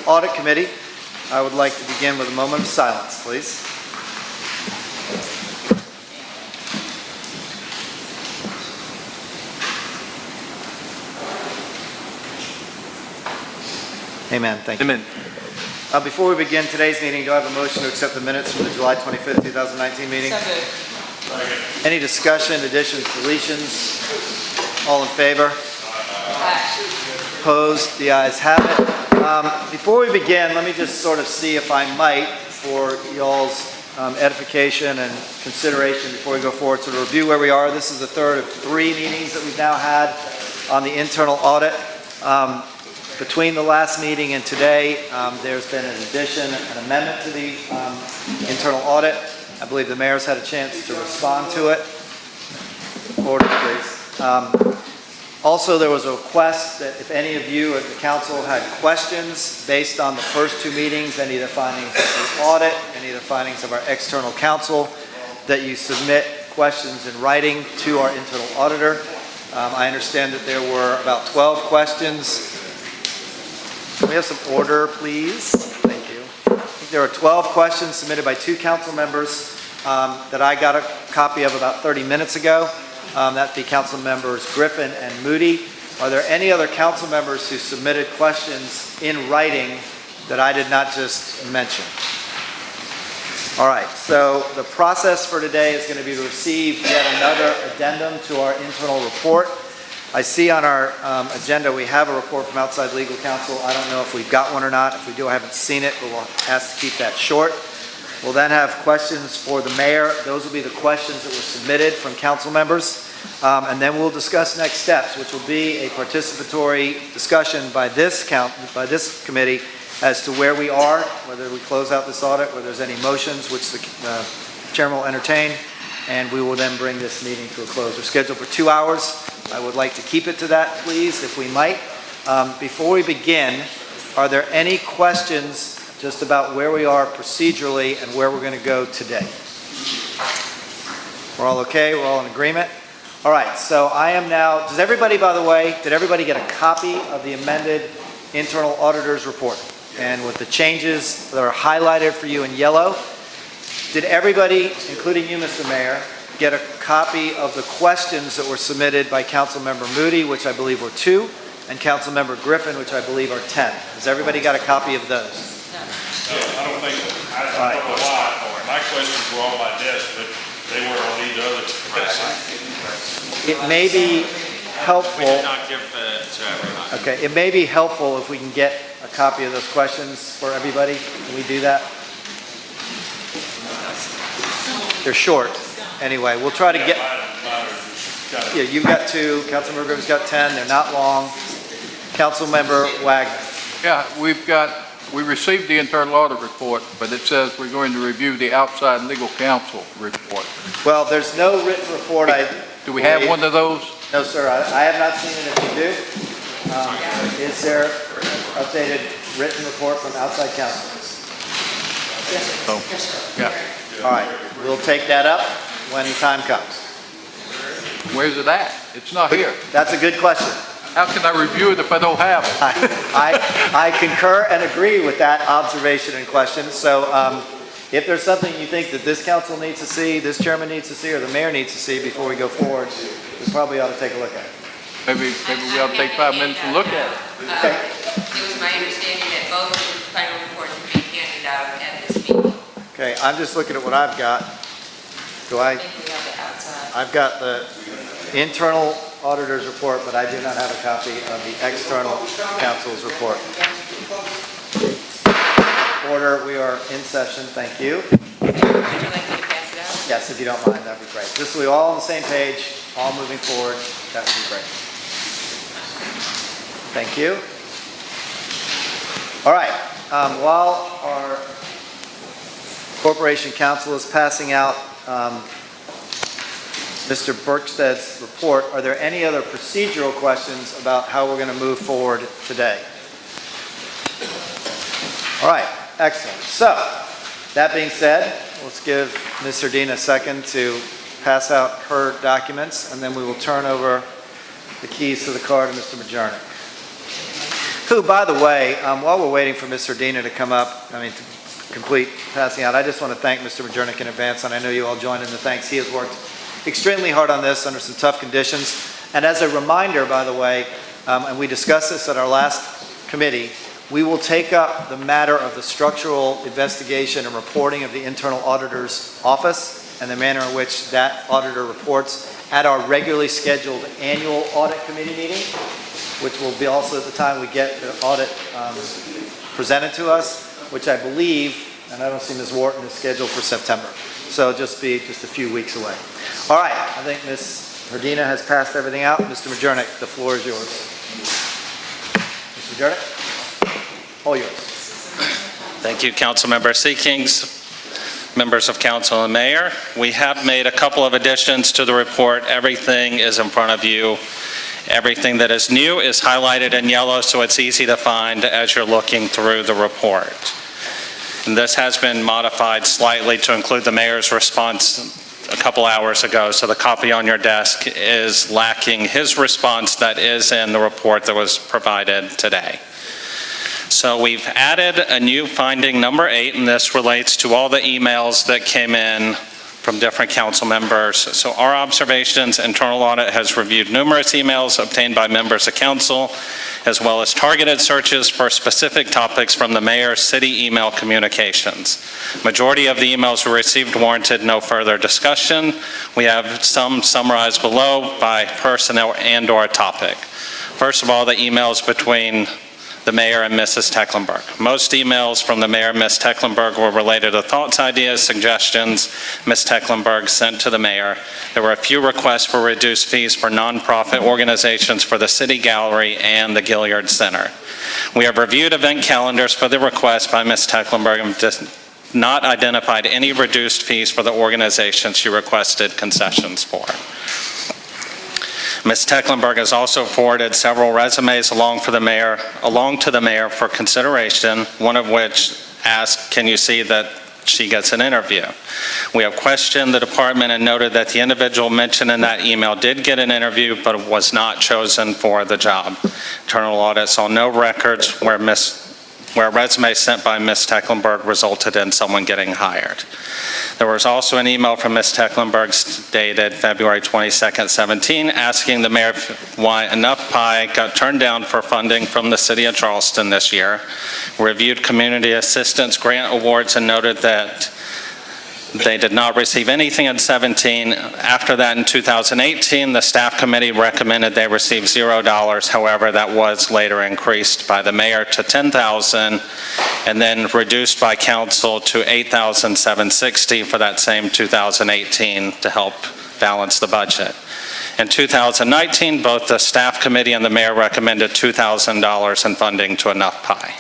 Audit Committee. I would like to begin with a moment of silence, please. Amen. Thank you. Amen. Before we begin today's meeting, do I have a motion to accept the minutes from the July 25th, 2019 meeting? Any discussion, additions, deletions? All in favor? Opposed? The ayes have it. Before we begin, let me just sort of see if I might, for y'all's edification and consideration before we go forward, to review where we are. This is the third of 3 meetings that we've now had on the internal audit. Between the last meeting and today, there's been an addition, an amendment to the internal audit. I believe the mayor's had a chance to respond to it. Order, please. Also, there was a request that if any of you at the council had questions based on the first 2 meetings, any of the findings of the audit, any of the findings of our external counsel, that you submit questions in writing to our internal auditor. I understand that there were about 12 questions. Can we have some order, please? Thank you. I think there are 12 questions submitted by 2 council members that I got a copy of about 30 minutes ago. That'd be council members Griffin and Moody. Are there any other council members who submitted questions in writing that I did not just mention? All right, so the process for today is going to be to receive yet another addendum to our internal report. I see on our agenda we have a report from outside legal counsel. I don't know if we've got one or not. If we do, I haven't seen it, but we'll ask to keep that short. We'll then have questions for the mayor. Those will be the questions that were submitted from council members. And then we'll discuss next steps, which will be a participatory discussion by this committee as to where we are, whether we close out this audit, whether there's any motions, which the chairman will entertain, and we will then bring this meeting to a close. We're scheduled for 2 hours. I would like to keep it to that, please, if we might. Before we begin, are there any questions just about where we are procedurally and where we're going to go today? We're all okay? We're all in agreement? All right, so I am now, does everybody, by the way, did everybody get a copy of the amended internal auditor's report? And with the changes that are highlighted for you in yellow, did everybody, including you, Mr. Mayor, get a copy of the questions that were submitted by Councilmember Moody, which I believe were 2, and Councilmember Griffin, which I believe are 10? Has everybody got a copy of those? No, I don't think so. I don't know why. My questions were on my desk, but they were on these other. It may be helpful. We did not give to everyone. Okay, it may be helpful if we can get a copy of those questions for everybody. Can we do that? They're short. Anyway, we'll try to get. Yeah, you've got 2. Councilmember Griffin's got 10. They're not long. Councilmember Wagner. Yeah, we received the internal audit report, but it says we're going to review the outside legal counsel report. Well, there's no written report. Do we have one of those? No, sir. I have not seen it. If you do, is there an updated written report from outside counsel? Yes. Oh, yeah. All right. We'll take that up when the time comes. Where's it at? It's not here. That's a good question. How can I review it if I don't have it? I concur and agree with that observation and question. So if there's something you think that this council needs to see, this chairman needs to see, or the mayor needs to see before we go forward, we probably ought to take a look at it. Maybe we ought to take 5 minutes and look at it. Okay. It was my understanding that both final reports would be handed out at this meeting. Okay, I'm just looking at what I've got. I think we have it outside. I've got the internal auditor's report, but I do not have a copy of the external counsel's report. Order, we are in session. Thank you. Would you like me to pass it out? Yes, if you don't mind, that'd be great. Just so we're all on the same page, all moving forward, that would be great. Thank you. All right, while our corporation counsel is passing out Mr. Berksted's report, are there any other procedural questions about how we're going to move forward today? All right, excellent. So, that being said, let's give Ms. Sardina a second to pass out her documents, and then we will turn over the keys to the car to Mr. Majernik. who, by the way, while we're waiting for Ms. Herdina to come up, to complete passing out, I just want to thank Mr. Majernik in advance, and I know you all joined in the thanks. He has worked extremely hard on this under some tough conditions. And as a reminder, by the way, and we discussed this at our last committee, we will take up the matter of the structural investigation and reporting of the internal auditor's office and the manner in which that auditor reports at our regularly scheduled annual audit committee meeting, which will be also at the time we get the audit presented to us, which I believe, and I don't see Ms. Wharton, is scheduled for September. So it'll just be a few weeks away. All right, I think Ms. Herdina has passed everything out. Mr. Majernik, the floor is yours. Mr. Majernik, all yours. Thank you, Councilmember Seekings, members of council and mayor. We have made a couple of additions to the report. Everything is in front of you. Everything that is new is highlighted in yellow, so it's easy to find as you're looking through the report. And this has been modified slightly to include the mayor's response a couple hours ago, so the copy on your desk is lacking his response that is in the report that was provided today. So we've added a new finding number 8, and this relates to all the emails that came in from different council members. So our observations, internal audit has reviewed numerous emails obtained by members of council, as well as targeted searches for specific topics from the mayor's city email communications. Majority of the emails we received warranted no further discussion. We have some summarized below by person and/or topic. First of all, the emails between the mayor and Mrs. Tecklenburg. Most emails from the mayor and Ms. Tecklenburg were related to thoughts, ideas, suggestions Ms. Tecklenburg sent to the mayor. There were a few requests for reduced fees for nonprofit organizations for the City Gallery and the Gilliard Center. We have reviewed event calendars for the request by Ms. Tecklenburg and not identified any reduced fees for the organizations she requested concessions for. Ms. Tecklenburg has also forwarded several resumes along to the mayor for consideration, one of which asked, can you see that she gets an interview? We have questioned the department and noted that the individual mentioned in that email did get an interview, but was not chosen for the job. Internal audit saw no records where a resume sent by Ms. Tecklenburg resulted in someone getting hired. There was also an email from Ms. Tecklenburg dated February 22nd, 17, asking the mayor why enough pie got turned down for funding from the city of Charleston this year. Reviewed community assistance grant awards and noted that they did not receive anything in 17. After that, in 2018, the staff committee recommended they receive $0. However, that was later increased by the mayor to $10,000 and then reduced by council to $8,760 for that same 2018 to help balance the budget. In 2019, both the staff committee and the mayor recommended $2,000 in funding to enough pie.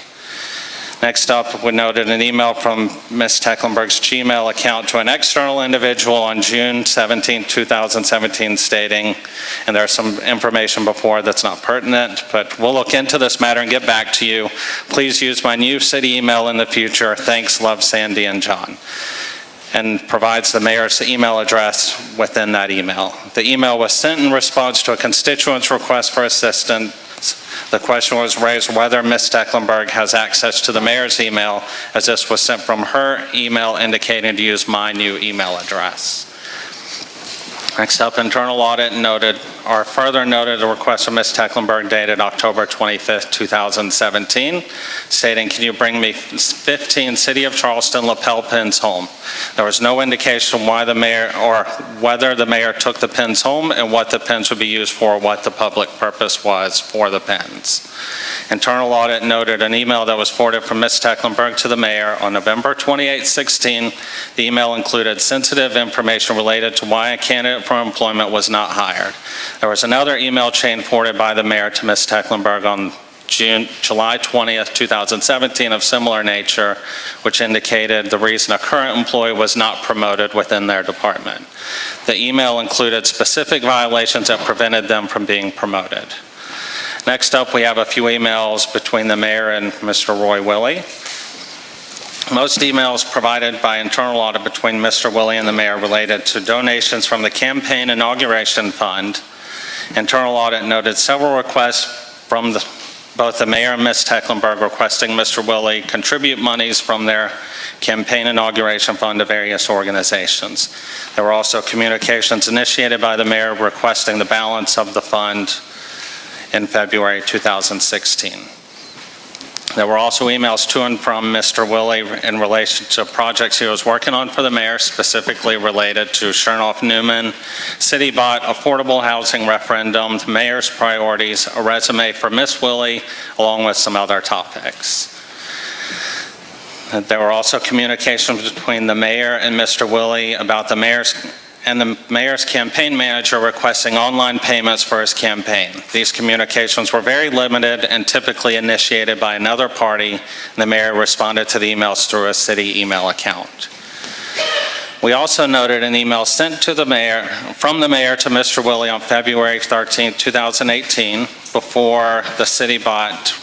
Next up, we noted an email from Ms. Tecklenburg's Gmail account to an external individual on June 17, 2017 stating, and there's some information before that's not pertinent, but we'll look into this matter and get back to you. Please use my new city email in the future. Thanks, love, Sandy and John. And provides the mayor's email address within that email. The email was sent in response to a constituent's request for assistance. The question was raised whether Ms. Tecklenburg has access to the mayor's email, as this was sent from her email indicating to use my new email address. Next up, internal audit further noted a request from Ms. Tecklenburg dated October 25th, 2017, stating, can you bring me 15 City of Charleston lapel pins home? There was no indication why the mayor or whether the mayor took the pins home and what the pins would be used for, what the public purpose was for the pins. Internal audit noted an email that was forwarded from Ms. Tecklenburg to the mayor on November 28, 16. The email included sensitive information related to why a candidate for employment was not hired. There was another email chain forwarded by the mayor to Ms. Tecklenburg on July 20th, 2017 of similar nature, which indicated the reason a current employee was not promoted within their department. The email included specific violations that prevented them from being promoted. Next up, we have a few emails between the mayor and Mr. Roy Willey. Most emails provided by internal audit between Mr. Willey and the mayor related to donations from the campaign inauguration fund. Internal audit noted several requests from both the mayor and Ms. Tecklenburg requesting Mr. Willie contribute monies from their campaign inauguration fund to various organizations. There were also communications initiated by the mayor requesting the balance of the fund in February 2016. There were also emails to and from Mr. Willie in relation to projects he was working on for the mayor, specifically related to Chernoff-Newman, City Bot, affordable housing referendum, the mayor's priorities, a resume for Ms. Willie, along with some other topics. There were also communications between the mayor and Mr. Willie about the mayor's campaign manager requesting online payments for his campaign. These communications were very limited and typically initiated by another party, and the mayor responded to the emails through a city email account. We also noted an email sent to the mayor, from the mayor to Mr. Willie on February 13, 2018, before the City Bot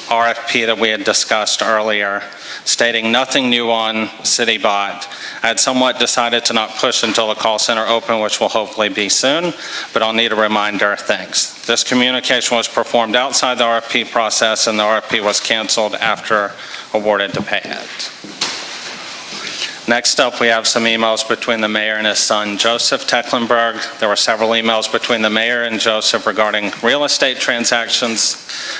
RFP that we had discussed earlier, stating nothing new on City Bot. I had somewhat decided to not push until the call center opened, which will hopefully be soon, but I'll need a reminder, thanks. This communication was performed outside the RFP process, and the RFP was canceled after awarded to pay it. Next up, we have some emails between the mayor and his son, Joseph Tecklenburg. There were several emails between the mayor and Joseph regarding real estate transactions.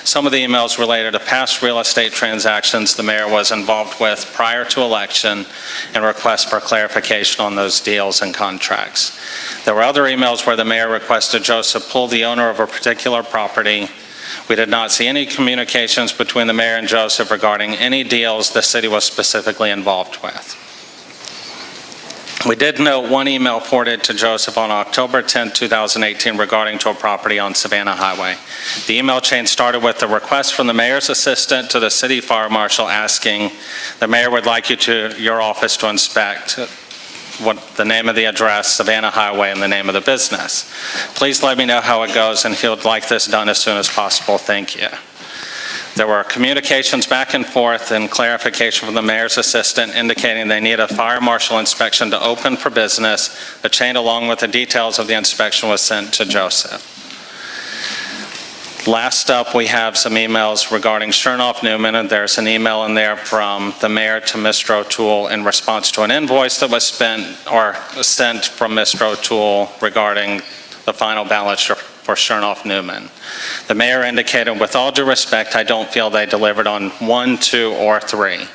Some of the emails related to past real estate transactions the mayor was involved with prior to election and requests for clarification on those deals and contracts. There were other emails where the mayor requested Joseph pull the owner of a particular property. We did not see any communications between the mayor and Joseph regarding any deals the city was specifically involved with. We did note one email forwarded to Joseph on October 10, 2018 regarding to a property on Savannah Highway. The email chain started with the request from the mayor's assistant to the city fire marshal asking, the mayor would like you to your office to inspect the name of the address, Savannah Highway, and the name of the business. Please let me know how it goes, and he would like this done as soon as possible. Thank you. There were communications back and forth and clarification from the mayor's assistant indicating they need a fire marshal inspection to open for business. The chain, along with the details of the inspection, was sent to Joseph. Last up, we have some emails regarding Chernoff-Newman, and there's an email in there from the mayor to Mr. O'Toole in response to an invoice that was sent from Mr. O'Toole regarding the final balance for Chernoff-Newman. The mayor indicated, with all due respect, I don't feel they delivered on 1, 2, or 3.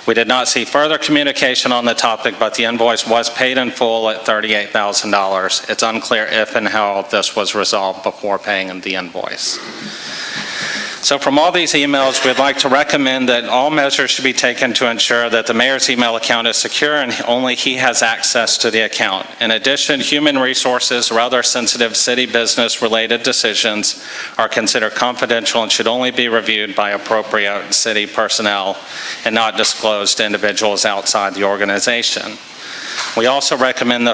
We did not see further communication on the topic, but the invoice was paid in full at $38,000. It's unclear if and how this was resolved before paying the invoice. So from all these emails, we'd like to recommend that all measures should be taken to ensure that the mayor's email account is secure and only he has access to the account. In addition, human resources or other sensitive city business related decisions are considered confidential and should only be reviewed by appropriate city personnel and not disclosed to individuals outside the organization. We also recommend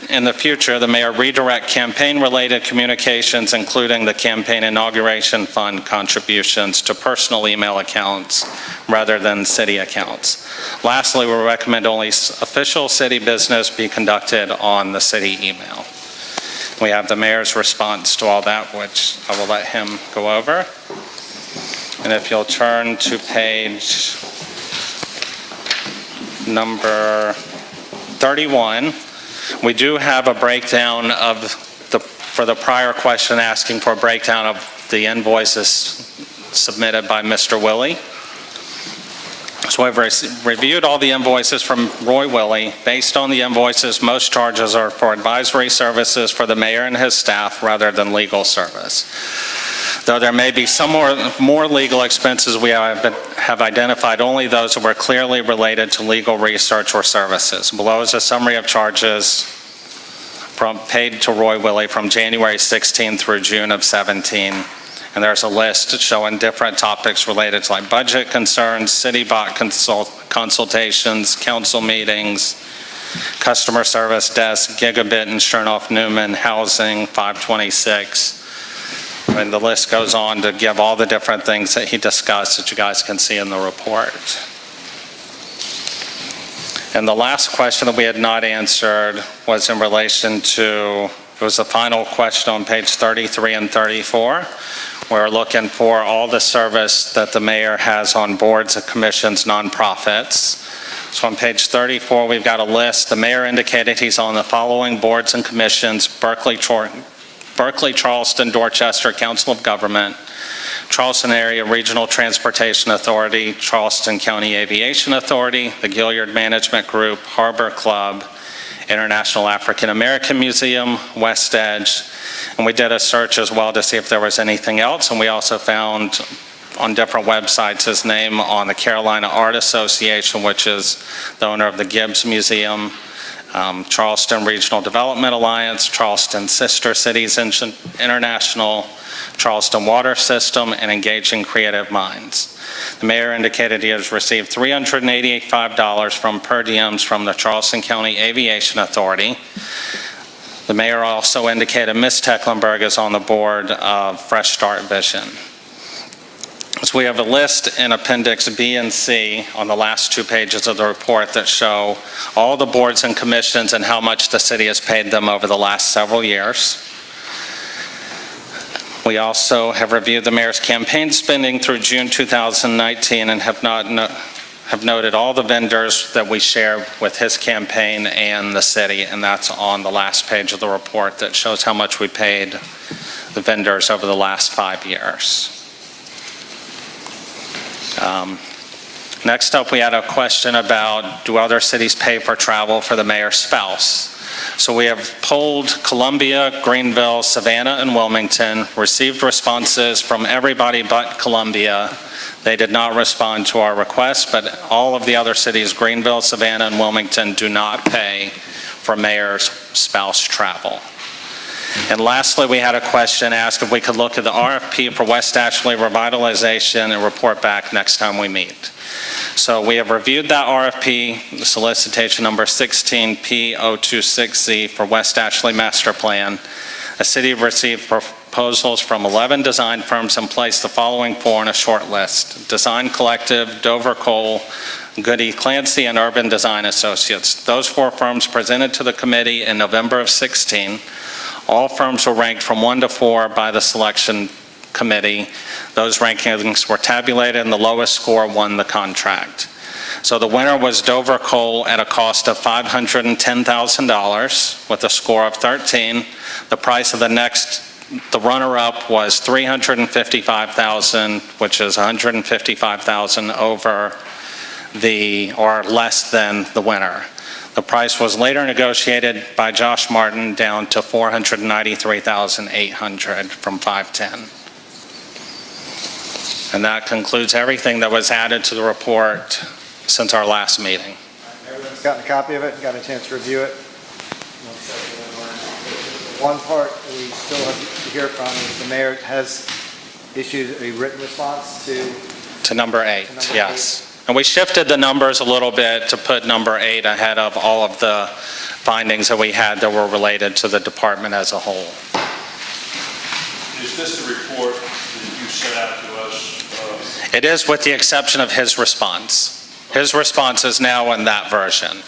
in the future, the mayor redirect campaign-related communications, including the campaign inauguration fund contributions, to personal email accounts rather than city accounts. Lastly, we recommend only official city business be conducted on the city email. We have the mayor's response to all that, which I will let him go over. And if you'll turn to page number 31, we do have a breakdown of for the prior question asking for a breakdown of the invoices submitted by Mr. Willie. So we've reviewed all the invoices from Roy Willie. Based on the invoices, most charges are for advisory services for the mayor and his staff rather than legal service. Though there may be some more legal expenses, we have identified only those that were clearly related to legal research or services. Below is a summary of charges paid to Roy Willie from January 16 through June of 17. And there's a list showing different topics related to like budget concerns, city bot consultations, council meetings, customer service desk, gigabit and Chernoff-Newman, housing, 526. And the list goes on to give all the different things that he discussed that you guys can see in the report. And the last question that we had not answered was in relation to, it was the final question on page 33 and 34, We're looking for all the service that the mayor has on boards and commissions, nonprofits. So on page 34, we've got a list. The mayor indicated he's on the following boards and commissions: Berkeley, Charleston, Dorchester Council of Government, Charleston Area Regional Transportation Authority, Charleston County Aviation Authority, the Gilliard Management Group, Harbor Club, International African American Museum, West Edge. And we did a search as well to see if there was anything else, and we also found on different websites his name on the Carolina Art Association, which is the owner of the Gibbs Museum, Charleston Regional Development Alliance, Charleston Sister Cities International, Charleston Water System, and Engaging Creative Minds. The mayor indicated he has received $385 from per diems from the Charleston County Aviation Authority. The mayor also indicated Ms. Tecklenburg is on the board of Fresh Start Vision. So we have a list in Appendix B and C on the last 2 pages of the report that show all the boards and commissions and how much the city has paid them over the last several years. We also have reviewed the mayor's campaign spending through June 2019 and have noted all the vendors that we share with his campaign and the city, and that's on the last page of the report that shows how much we paid the vendors over the last 5 years. Next up, we had a question about, do other cities pay for travel for the mayor's spouse? So we have polled Columbia, Greenville, Savannah, and Wilmington, received responses from everybody but Columbia. They did not respond to our request, but all of the other cities, Greenville, Savannah, and Wilmington, do not pay for mayor's spouse travel. And lastly, we had a question asked if we could look at the RFP for West Ashley revitalization and report back next time we meet. So we have reviewed that RFP, solicitation number 16P026Z for West Ashley Master Plan. The city received proposals from 11 design firms and placed the following 4 on a short list: Design Collective, Dover Cole, Goody Clancy, and Urban Design Associates. Those 4 firms presented to the committee in November of 16. All firms were ranked from 1 to 4 by the selection committee. Those rankings were tabulated and the lowest score won the contract. So the winner was Dover Cole at a cost of $510,000 with a score of 13. The price of the runner-up was $355,000, which is $155,000 over or less than the winner. The price was later negotiated by Josh Martin down to $493,800 from $510,000. And that concludes everything that was added to the report since our last meeting. Everyone's gotten a copy of it, got a chance to review it. One part we still have to hear from is the mayor has issued a written response to number 8, yes. And we shifted the numbers a little bit to put number 8 ahead of all of the findings that we had that were related to the department as a whole. Is this the report that you sent out to us? It is, with the exception of his response. His response is now in that version.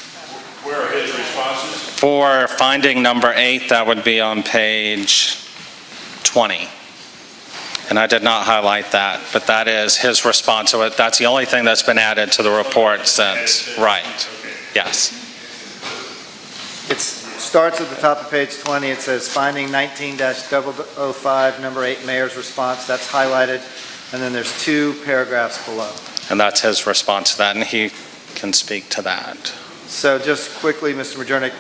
Where are his responses? For finding number 8, that would be on page 20. And I did not highlight that, but that is his response to it. That's the only thing that's been added to the report since. Right. Yes. It starts at the top of page 20. It says finding 19-005, number 8, mayor's response. That's highlighted. And then there's 2 paragraphs below. And that's his response to that, and he can speak to that. So just quickly, Mr. Majernik,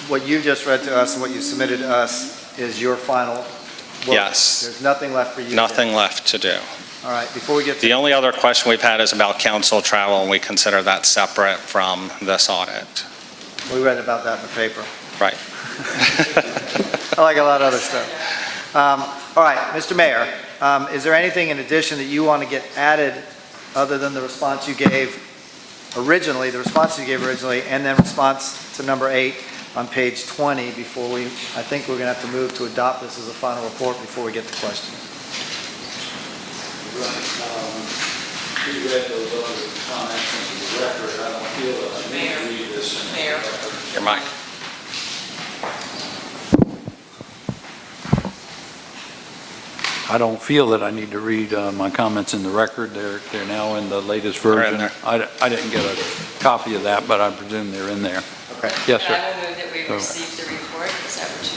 what you just read to us and what you submitted to us is your final work. Yes. There's nothing left for you to do. Nothing left to do. All right, before we get to... The only other question we've had is about council travel, and we consider that separate from this audit. We read about that in the paper. Right. I like a lot of other stuff. All right, Mr. Mayor, is there anything in addition that you want to get added other than the response you gave originally, and then response to number 8 on page 20 before I think we're going to have to move to adopt this as a final report before we get to questions. We read those other comments into the record. I don't feel that I need to read this in the record. Your mic. I don't feel that I need to read my comments in the record. They're now in the latest They're version. in there. I didn't get a copy of that, but I presume they're in there. Okay. Yes, sir. I will move that we receive the report. Is that what you?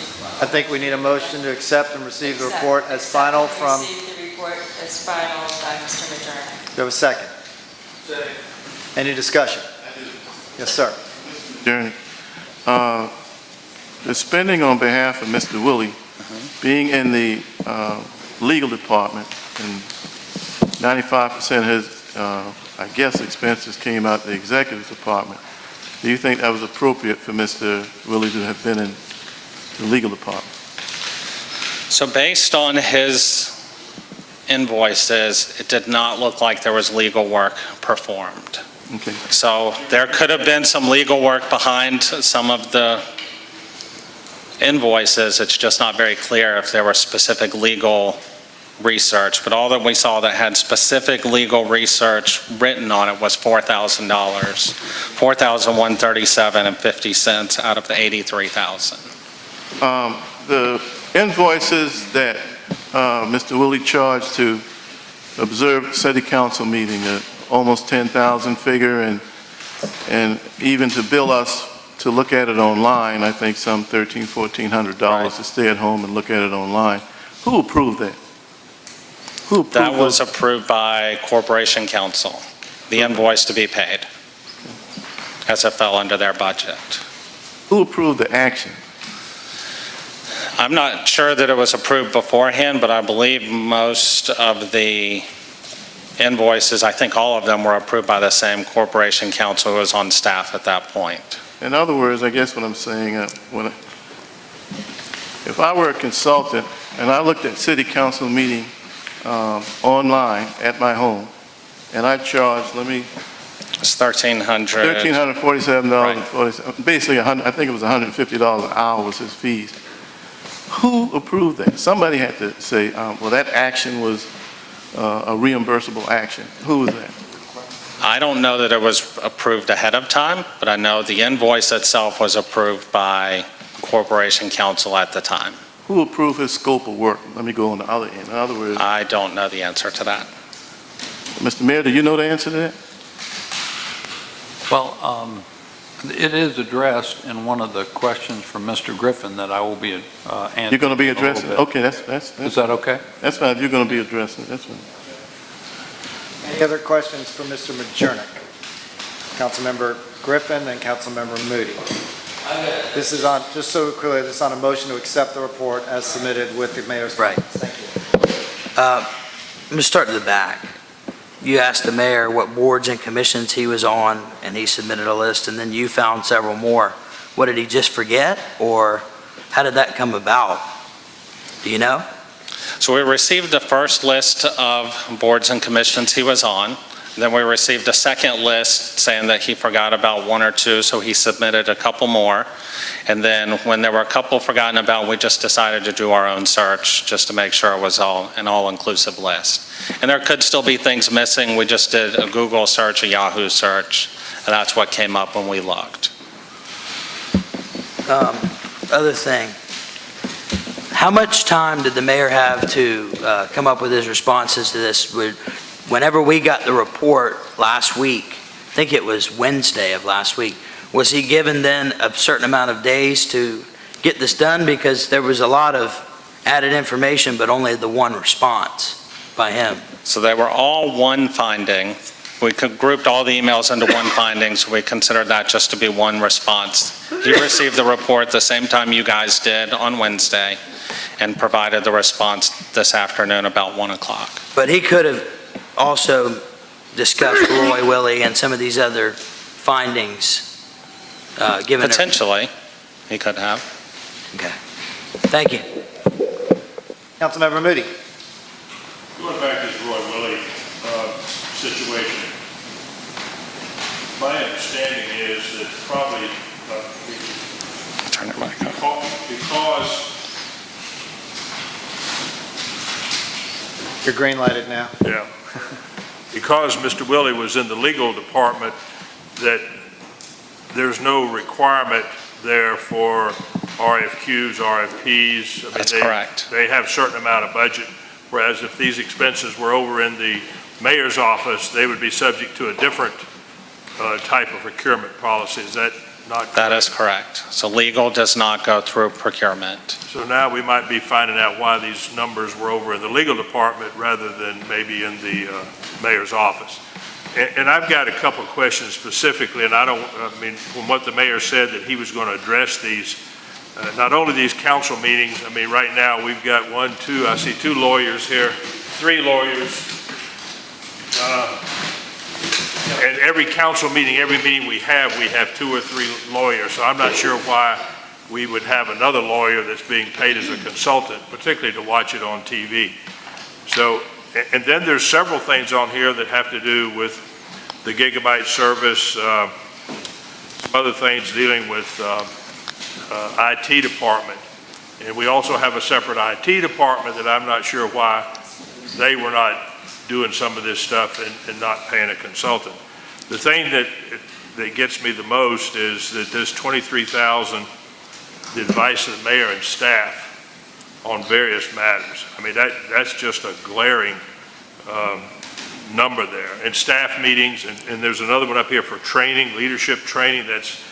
I think we need a motion to accept and receive the report as final from, do Receive the report as final by Mr. Majernik. you have a second? Any discussion? Yes, sir. Journey. The spending on behalf of Mr. Willie, being in the legal department, and 95% of his, I guess, expenses came out the executive department. Do you think that was appropriate for Mr. Willie to have been in the legal department? So based on his invoices, it did not look like there was legal work performed. Okay. So there could have been some legal work behind some of the invoices. It's just not very clear if there were specific legal research. But all that we saw that had specific legal research written on it was $4,000, $4,137.50 out of the $83,000. The invoices that Mr. Willie charged to observe city council meeting, almost 10,000 figure, and even to bill us to look at it online, I think some $1,300, $1,400 Right. to stay at home and look at it online. Who approved that? Who approved That was those? approved by Corporation Counsel, the invoice to be paid, as it fell under their budget. Who approved the action? I'm not sure that it was approved beforehand, but I believe most of the invoices, I think all of them were approved by the same Corporation Counsel who was on staff at that point. In other words, I guess what I'm saying, if I were a consultant and I looked at city council meeting online at my home, and I charged, It's $1,300. $1,347.47, basically, I think it was $150 an hour was his fees. Who approved that? Somebody had to say, well, that action was a reimbursable action. Who was that? I don't know that it was approved ahead of time, but I know the invoice itself was approved by Corporation Counsel at the time. Who approved his scope of work? Let me go on the other end. In other words, I don't know the answer to that. Mr. Mayor, do you know the answer to that? Well, it is addressed in one of the questions from Mr. Griffin that I will be answering. You're going to be in a little addressing it? bit. Okay, Is that okay? that's fine. If you're going to be addressing it, that's fine. Any other questions for Mr. Majernik? Councilmember Griffin and Councilmember Moody. This is on, just so clear, this is on a motion to accept the report as submitted with the mayor's Right. comments. Thank you. I'm going to start at the back. You asked the mayor what boards and commissions he was on, and he submitted a list, and then you found several more. What, did he just forget, or how did that come about? Do you know? So we received the first list of boards and commissions he was on. Then we received a second list saying that he forgot about one or two, so he submitted a couple more. And then when there were a couple forgotten about, we just decided to do our own search just to make sure it was an all-inclusive list. And there could still be things missing. We just did a Google search, a Yahoo search, and that's what came up when we looked. Other thing, how much time did the mayor have to come up with his responses to this? Whenever we got the report last week, I think it was Wednesday of last week, was he given then a certain amount of days to get this done? Because there was a lot of added information, but only the one response by him. So they were all one finding. We grouped all the emails into one finding, so we considered that just to be one response. He received the report the same time you guys did on Wednesday and provided the response this afternoon about 1 o'clock. But he could have also discussed Roy Willie and some of these other findings, given. Potentially, he could have. Okay. Thank you. Councilmember Moody. Going back to this Roy Willie situation, my understanding is that probably Turn it back up. because You're green lighted now. Yeah. Because Mr. Willie was in the legal department, that there's no requirement there for RFQs, RFPs. I mean, That's correct. They have a certain amount of budget whereas if these expenses were over in the mayor's office, they would be subject to a different type of procurement policy. Is that not correct? That is correct. So legal does not go through procurement. So now we might be finding out why these numbers were over in the legal department rather than maybe in the mayor's office. And I've got a couple of questions specifically, and I mean, from what the mayor said that he was going to address these, not only these council meetings, I mean, right now we've got I see 2 lawyers here, 3 lawyers. And every council meeting, every meeting we have 2 or 3 lawyers. So I'm not sure why we would have another lawyer that's being paid as a consultant, particularly to watch it on TV. So, and then there's several things on here that have to do with the gigabyte service, other things dealing with IT department. And we also have a separate IT department that I'm not sure why they were not doing some of this stuff and not paying a consultant. The thing that gets me the most is that this $23,000, the advice of the mayor and staff on various matters. I mean, that's just a glaring number there. And staff meetings, and there's another one up here for training, leadership training, that's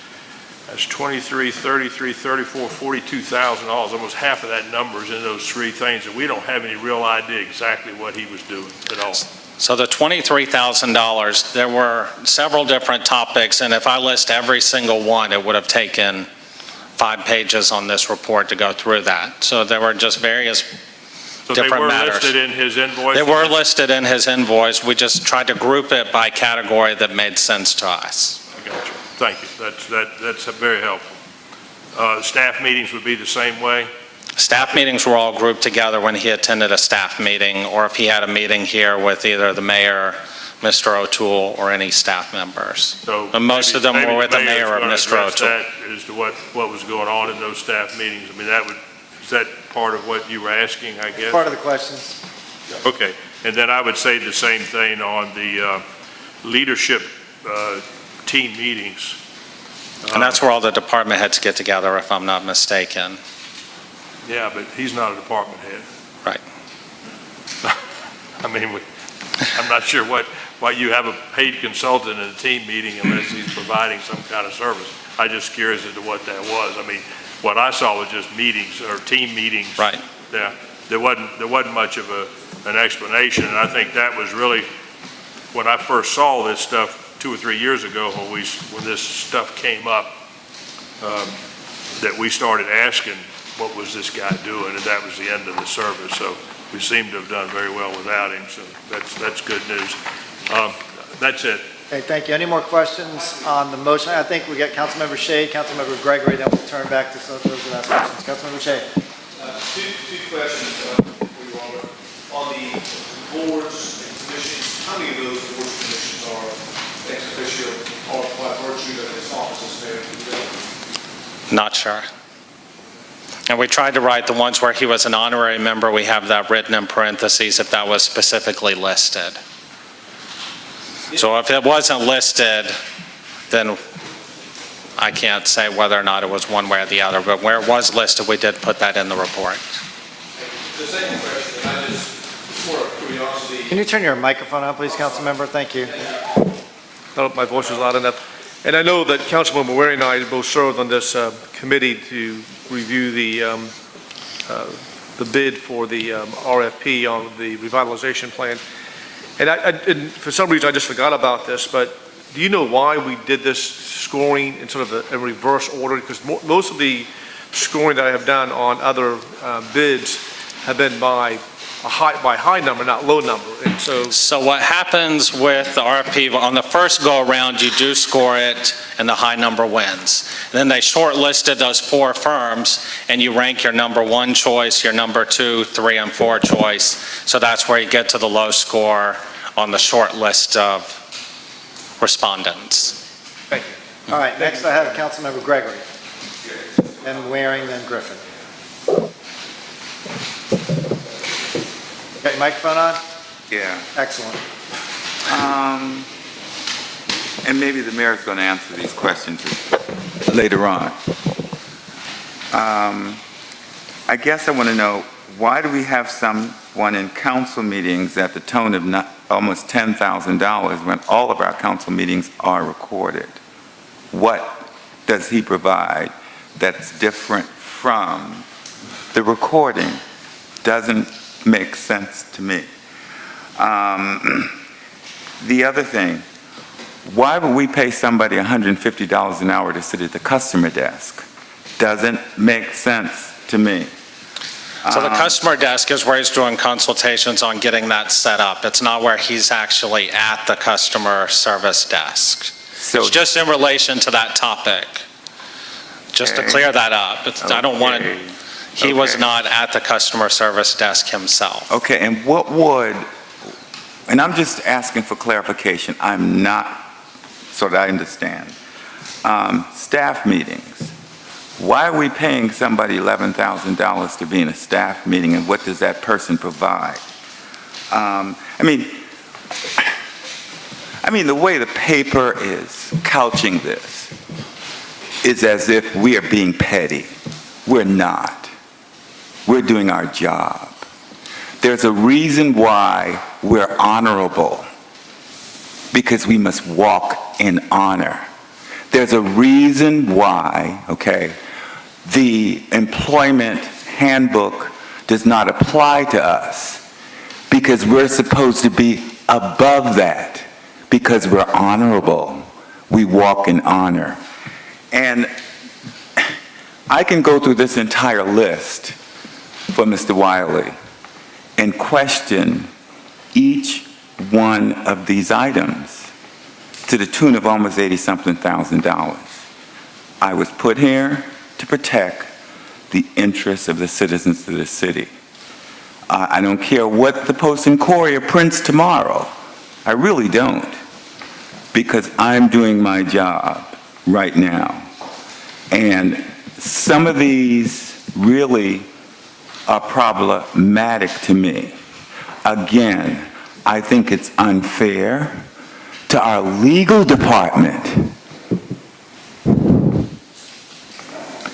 $23,000, $33,000, $34,000, $42,000. Almost half of that number is in those 3 things, and we don't have any real idea exactly what he was doing at all. So the $23,000, there were several different topics, and if I list every single one, it would have taken 5 pages on this report to go through that. So there were just various different matters. So they were listed in his invoice? They were listed in his invoice. We just tried to group it by category that made sense to us. I got you. Thank you. That's very helpful. Staff meetings would be the same way? Staff meetings were all grouped together when he attended a staff meeting, or if he had a meeting here with either the mayor, Mr. O'Toole, or any staff members. So and most of them were with the mayor or Mr. O'Toole. That as to what was going on in those staff meetings. I mean, is that part of what you were asking, I guess? Part of the questions. Okay. And then I would say the same thing on the leadership team meetings. And that's where all the department heads get together, if I'm not mistaken. Yeah, but he's not a department head. Right. I mean, I'm not sure why you have a paid consultant in a team meeting unless he's providing some kind of service. I'm just curious as to what that was. I mean, what I saw was just meetings or team meetings. Right. Yeah, there wasn't much of an explanation, and I think that was really, when I first saw this stuff 2 or 3 years ago, when this stuff came up, that we started asking, what was this guy doing? And that was the end of the service. So we seem to have done very well without him. So that's good news. That's it. Okay, thank you. Any more questions on the motion? I think we got Councilmember Shea, Councilmember Gregory, then we'll turn back to some of those that ask questions. Councilmember Shea. Two questions for you, Robert. On the boards and commissions, how many of those boards and commissions are ex officio or by virtue of his office as mayor? Not sure. And we tried to write the ones where he was an honorary member. We have that written in parentheses if that was specifically listed. So if it wasn't listed, then I can't say whether or not it was one way or the other. But where it was listed, we did put that in the report. The second question, for curiosity. Can you turn your microphone on, please, Councilmember? Thank you. I don't know if my voice was loud enough. And I know that Councilmember Waring and I both served on this committee to review the bid for the RFP on the revitalization plan. And for some reason, I just forgot about this, but do you know why we did this scoring in sort of a reverse order? Because most of the scoring that I have done on other bids have been by high number, not low number. And So what happens with the RFP, on the first go around, you do score it and the high number wins. And then they shortlisted those 4 firms and you rank your number 1 choice, your number 2, 3, and 4 choice. So that's where you get to the low score on the short list of respondents. Thank you. All right, next I have Councilmember Gregory. Then Waring, then Griffin. Got your microphone on? Yeah. Excellent. And maybe the mayor's going to answer these questions later on. I guess I want to know why do we have someone in council meetings at the tone of almost $10,000 when all of our council meetings are recorded? What does he provide that's different from the recording? Doesn't make sense to me. The other thing, why would we pay somebody $150 an hour to sit at the customer desk? Doesn't make sense to me. So the customer desk is where he's doing consultations on getting that set up. It's not where he's actually at the customer service desk. So It's just in relation to that topic. Just to Okay. clear that up. I don't want to, Okay. he was Okay. not at the customer service desk himself. Okay, and what would, and I'm just asking for clarification, I'm not, so that I understand. Staff meetings, why are we paying somebody $11,000 to be in a staff meeting, and what does that person provide? I mean, the way the paper is couching this is as if we are being petty. We're not. We're doing our job. There's a reason why we're honorable, because we must walk in honor. There's a reason why, okay, the employment handbook does not apply to us, because we're supposed to be above that, because we're honorable. We walk in honor. And I can go through this entire list for Mr. Wiley and question each one of these items to the tune of almost $80-something thousand. I was put here to protect the interests of the citizens of the city. I don't care what the Post and Courier prints tomorrow. I really don't, because I'm doing my job right now. And some of these really are problematic to me. Again, I think it's unfair to our legal department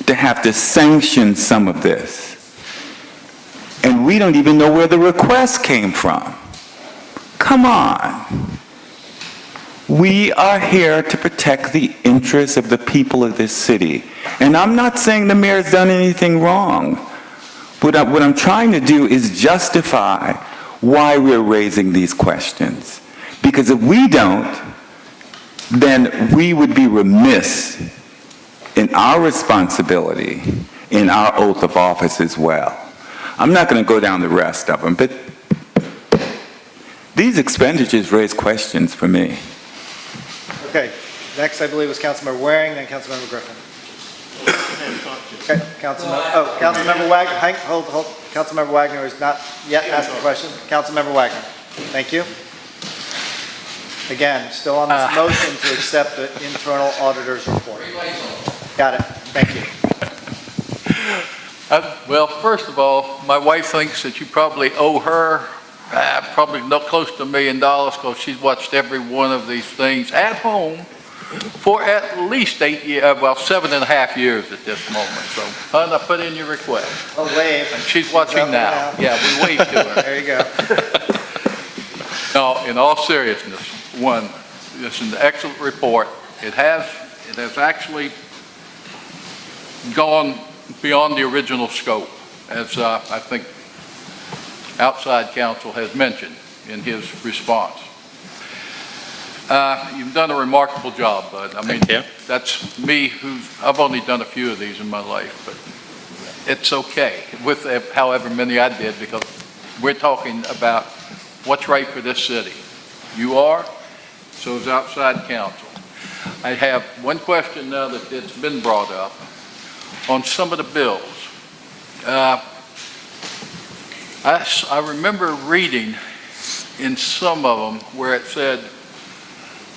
to have to sanction some of this. And we don't even know where the request came from. Come on. We are here to protect the interests of the people of this city. And I'm not saying the mayor's done anything wrong. What I'm trying to do is justify why we're raising these questions. Because if we don't, then we would be remiss in our responsibility, in our oath of office as well. I'm not going to go down the rest of them, but these expenditures raise questions for me. Okay, next I believe was Councilmember Waring, then Councilmember Griffin. Okay, Councilmember Wagner, hold. Councilmember Wagner has not yet asked a question. Councilmember Wagner, thank you. Again, still on this motion to accept the internal auditor's report. Got it, thank you. Well, first of all, my wife thinks that you probably owe her probably close to $1 million, because she's watched every one of these things at home for at least 7.5 years at this moment. So, hon, I put in your request. Oh, wave. And she's watching now. Yeah, we waved to her. There you go. No, in all seriousness, this is an excellent report. It has actually gone beyond the original scope, as I think outside counsel has mentioned in his response. You've done a remarkable job, Bud. Thank you. That's me, I've only done a few of these in my life, but it's okay with however many I did, because we're talking about what's right for this city. You are, so is outside counsel. I have one question now that it's been brought up on some of the bills. I remember reading in some of them where it said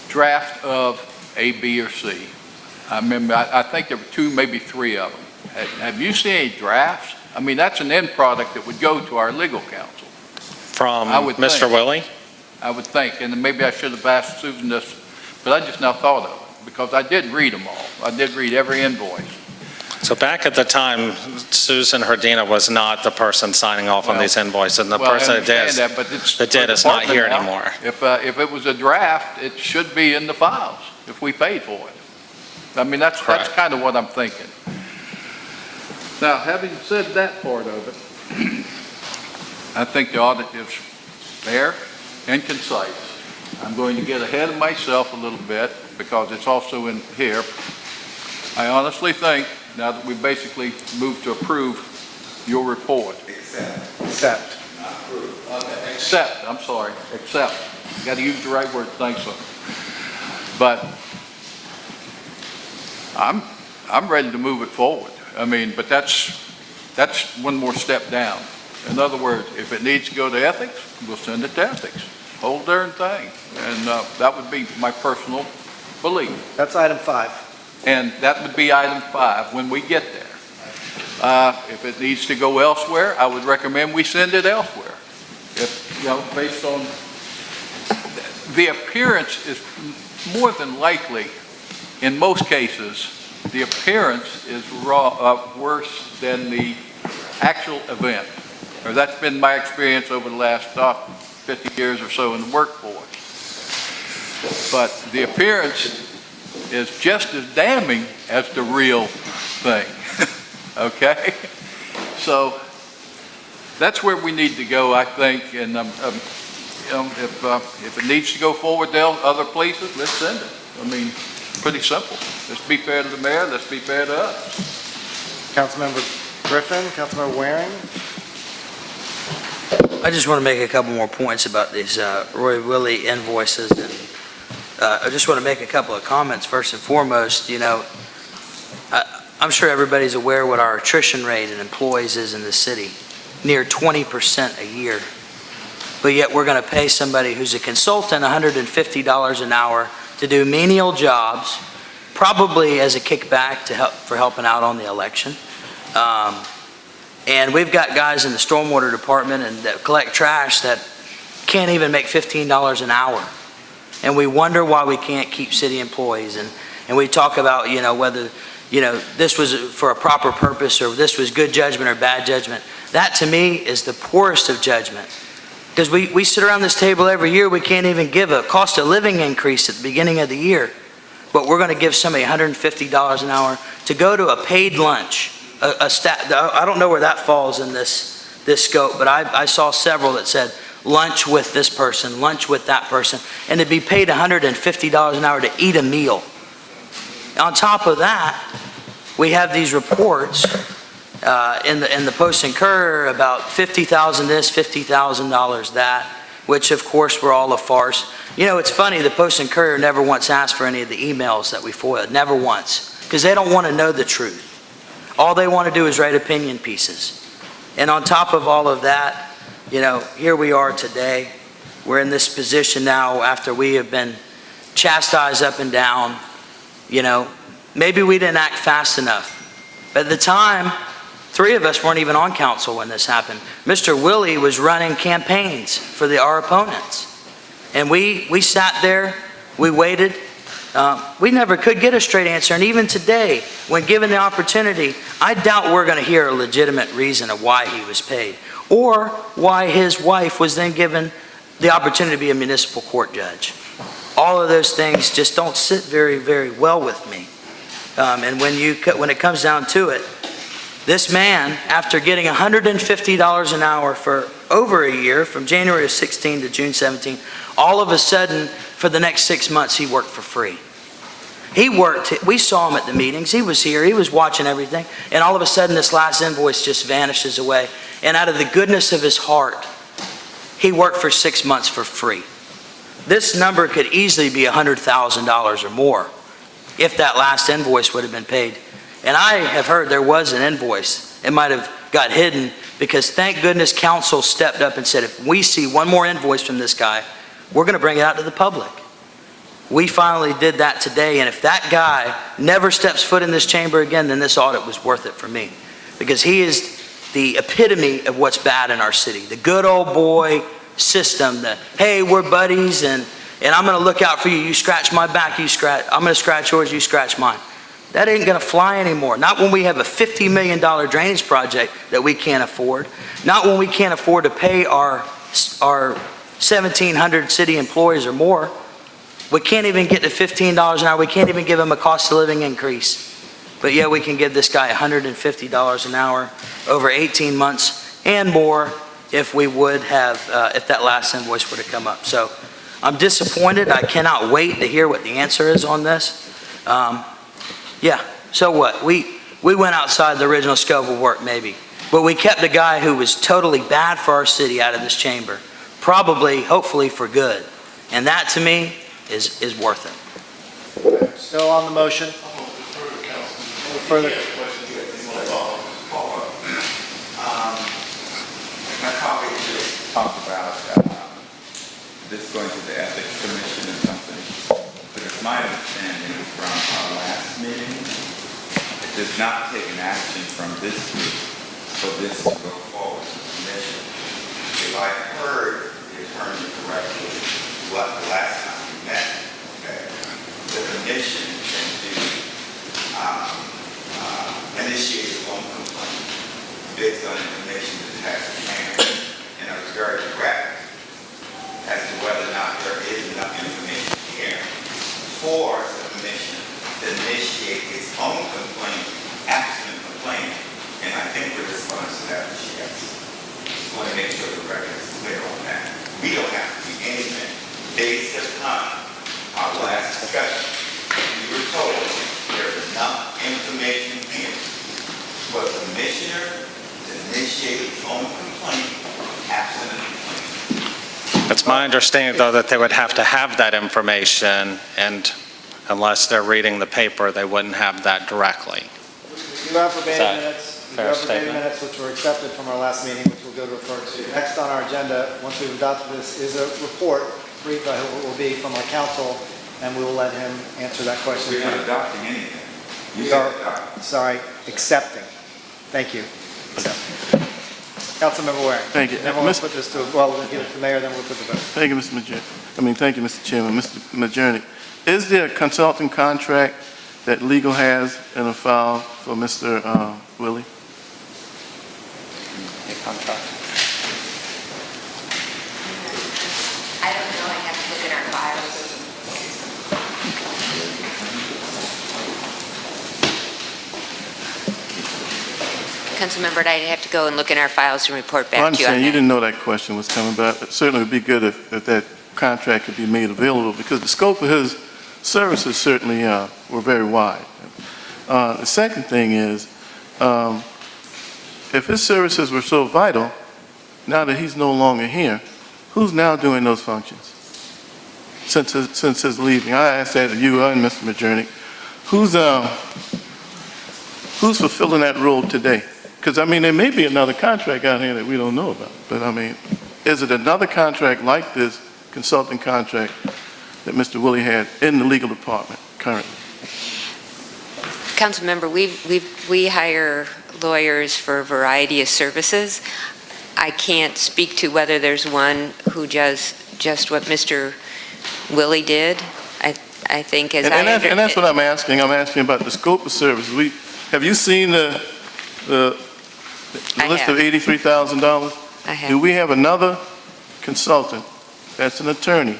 draft of A, B, or C. I think there were 2, maybe 3 of them. Have you seen any drafts? I mean, that's an end product that would go to our legal counsel. From I would Mr. think. Willie? I would think, and maybe I should have asked Susan this, but I just now thought of it, because I did read them all. I did read every invoice. So back at the time, Susan Herdina was not the person signing off on Well, these invoices, and the Well, I person that understand did, that, but it's that did the is not department here now. anymore. If it was a draft, it should be in the files if we paid for it. I mean, that's Correct. kind of what I'm thinking. Now, having said that part of it, I think the audit is fair and concise. I'm going to get ahead of myself a little bit because it's also in here. I honestly think, now that we basically moved to approve your report. Accept. I'm sorry, accept. Got to use the right word, thanks, sir. But I'm ready to move it forward. I mean, but that's one more step down. In other words, if it needs to go to ethics, we'll send it to ethics. Whole darn thing. And that would be my personal belief. That's item 5. And that would be item 5 when we get there. If it needs to go elsewhere, I would recommend we send it elsewhere. If, based on, the appearance is more than likely, in most cases, the appearance is worse than the actual event. Or that's been my experience over the last 50 years or so in the workforce. But the appearance is just as damning as the real thing. Okay? So that's where we need to go, I think. And if it needs to go forward to other places, let's send it. I mean, pretty simple. Let's be fair to the mayor. Let's be fair to us. Councilmember Griffin, Councilmember Waring. I just want to make a couple more points about these Roy Willie invoices. And I just want to make a couple of comments. First and foremost, I'm sure everybody's aware what our attrition rate in employees is in the city, near 20% a year. But yet we're going to pay somebody who's a consultant $150 an hour to do menial jobs, probably as a kickback for helping out on the election. And we've got guys in the stormwater department and that collect trash that can't even make $15 an hour. And we wonder why we can't keep city employees. And we talk about, whether, this was for a proper purpose or this was good judgment or bad judgment. That to me is the poorest of judgment. Because we sit around this table every year, we can't even give a cost of living increase at the beginning of the year. But we're going to give somebody $150 an hour to go to a paid lunch. I don't know where that falls in this scope, but I saw several that said lunch with this person, lunch with that person, and to be paid $150 an hour to eat a meal. On top of that, we have these reports in the Post and Courier about $50,000 this, $50,000 that, which of course were all a farce. It's funny, the Post and Courier never once asked for any of the emails that we foiled, never once, because they don't want to know the truth. All they want to do is write opinion pieces. And on top of all of that, here we are today. We're in this position now after we have been chastised up and down. Maybe we didn't act fast enough. But at the time, 3 of us weren't even on council when this happened. Mr. Willie was running campaigns for our opponents. And we sat there, we waited. We never could get a straight answer. And even today, when given the opportunity, I doubt we're going to hear a legitimate reason of why he was paid or why his wife was then given the opportunity to be a municipal court judge. All of those things just don't sit very, very well with me. And when it comes down to it, this man, after getting $150 an hour for over a year, from January of 16 to June 17, all of a sudden, for the next 6 months, he worked for free. He worked, we saw him at the meetings, he was here, he was watching everything, and all of a sudden this last invoice just vanishes away. And out of the goodness of his heart, he worked for 6 months for free. This number could easily be $100,000 or more if that last invoice would have been paid. And I have heard there was an invoice. It might have got hidden because thank goodness council stepped up and said, if we see one more invoice from this guy, we're going to bring it out to the public. We finally did that today, and if that guy never steps foot in this chamber again, then this audit was worth it for me. Because he is the epitome of what's bad in our city. The good old boy system, the, hey, we're buddies, and I'm going to look out for you. You scratch my back, I'm going to scratch yours, you scratch mine. That ain't gonna fly anymore. Not when we have a $50 million drainage project that we can't afford. Not when we can't afford to pay our 1,700 city employees or more. We can't even get to $15 an hour. We can't even give them a cost of living increase. But yeah, we can give this guy $150 an hour over 18 months and more if we would have, if that last invoice were to come up. So I'm disappointed. I cannot wait to hear what the answer is on this. Yeah, so what? We went outside the original scope of work maybe, but we kept a guy who was totally bad for our city out of this chamber, probably, hopefully for good. And that to me is worth it. Still on the motion? Further? My colleague just talked about this going to the Ethics Commission and something, but it's my understanding from our last meeting, it does not take an action from this meeting for this to go forward to the commission. If I heard the attorney correctly, what the last time we met, okay, the commission can do, initiate its own complaint based on information that has been, and I was very direct as to whether or not there is enough information here for the commission to initiate its own complaint, absent complaint, and I think the response to that is yes. Just want to make sure the record is clear on that. We don't have to do anything based upon our last discussion. We were told there's enough information here for the commissioner to initiate its own complaint, absent a complaint. It's my understanding, though, that they would have to have that information, and unless they're reading the paper, they wouldn't have that directly. We do have verbatim that minutes. We do fair have verbatim statement? minutes which were accepted from our last meeting, which we'll go to refer to. Next on our agenda, once we've adopted this, is a report, brief, I hope it will be, from our counsel, and we will let him answer that question. We're not adopting anything. We are, sorry, accepting. Thank you. Councilmember Waring. Thank you. Then we'll put this to, well, we'll give it to the mayor, then we'll put the vote. Thank you, Mr. Thank you, Mr. Chairman. Mr. Majerni, is there a consulting contract that legal has in a file for Mr. Willie? A contract. I don't know, I have to look at our files. Councilmember, I'd have to go and look in our files and report Well, I back to you on understand you that. didn't know that question was coming, but it certainly would be good if that contract could be made available, because the scope of his services certainly were very wide. The second thing is, if his services were so vital, now that he's no longer here, who's now doing those functions? Since his leaving, I asked that of you and Mr. Majerni, who's fulfilling that role today? Because, I mean, there may be another contract out here that we don't know about, but I mean, is it another contract like this consulting contract that Mr. Willie had in the legal department currently? Councilmember, we hire lawyers for a variety of services. I can't speak to whether there's one who does just what Mr. Willie did. I think as And that's what I'm asking. I'm asking about the scope of services. Have you seen the I list have. of $83,000? I have. Do we have another consultant that's an attorney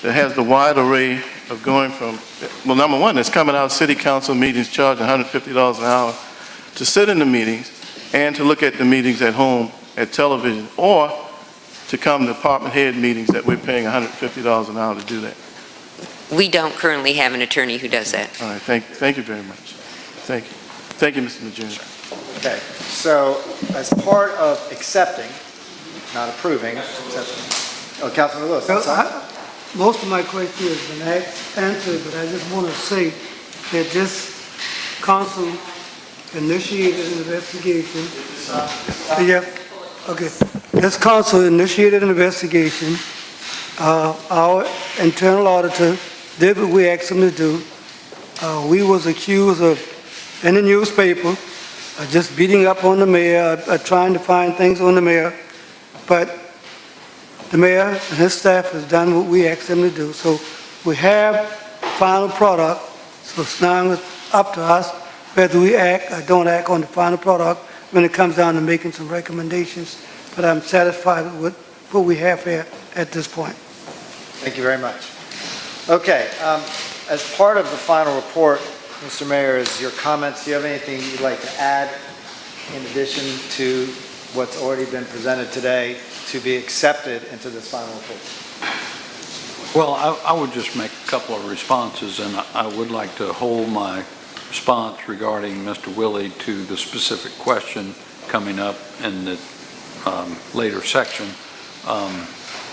that has the wide array of going from, well, number one, that's coming out of city council meetings charging $150 an hour to sit in the meetings and to look at the meetings at home at television, or to come to department head meetings that we're paying $150 an hour to do that? We don't currently have an attorney who does that. All right, thank you very much. Thank you. Thank you, Mr. Majerni. Okay, so as part of accepting, not approving, accepting. Oh, Councilman Lewis, I'm sorry. Most of my question has been answered, but I just want to say that this council initiated an investigation. Yeah, okay. This council initiated an investigation. Our internal auditor did what we asked him to do. We was accused of, in the newspaper, just beating up on the mayor, trying to find things on the mayor. But the mayor and his staff has done what we asked them to do. So we have final product. So it's now up to us whether we act or don't act on the final product when it comes down to making some recommendations. But I'm satisfied with what we have here at this point. Thank you very much. Okay, as part of the final report, Mr. Mayor, is your comments, do you have anything you'd like to add in addition to what's already been presented today to be accepted into this final report? Well, I would just make a couple of responses, and I would like to hold my response regarding Mr. Willie to the specific question coming up in the later section.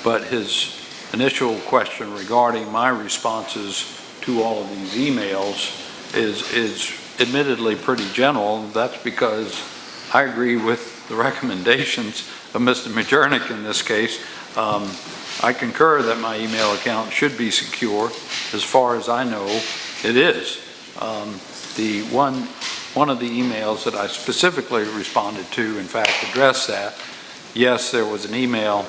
But his initial question regarding my responses to all of these emails is admittedly pretty general. That's because I agree with the recommendations of Mr. Majernik in this case. I concur that my email account should be secure. As far as I know, it is. The one of the emails that I specifically responded to, in fact, addressed that. Yes, there was an email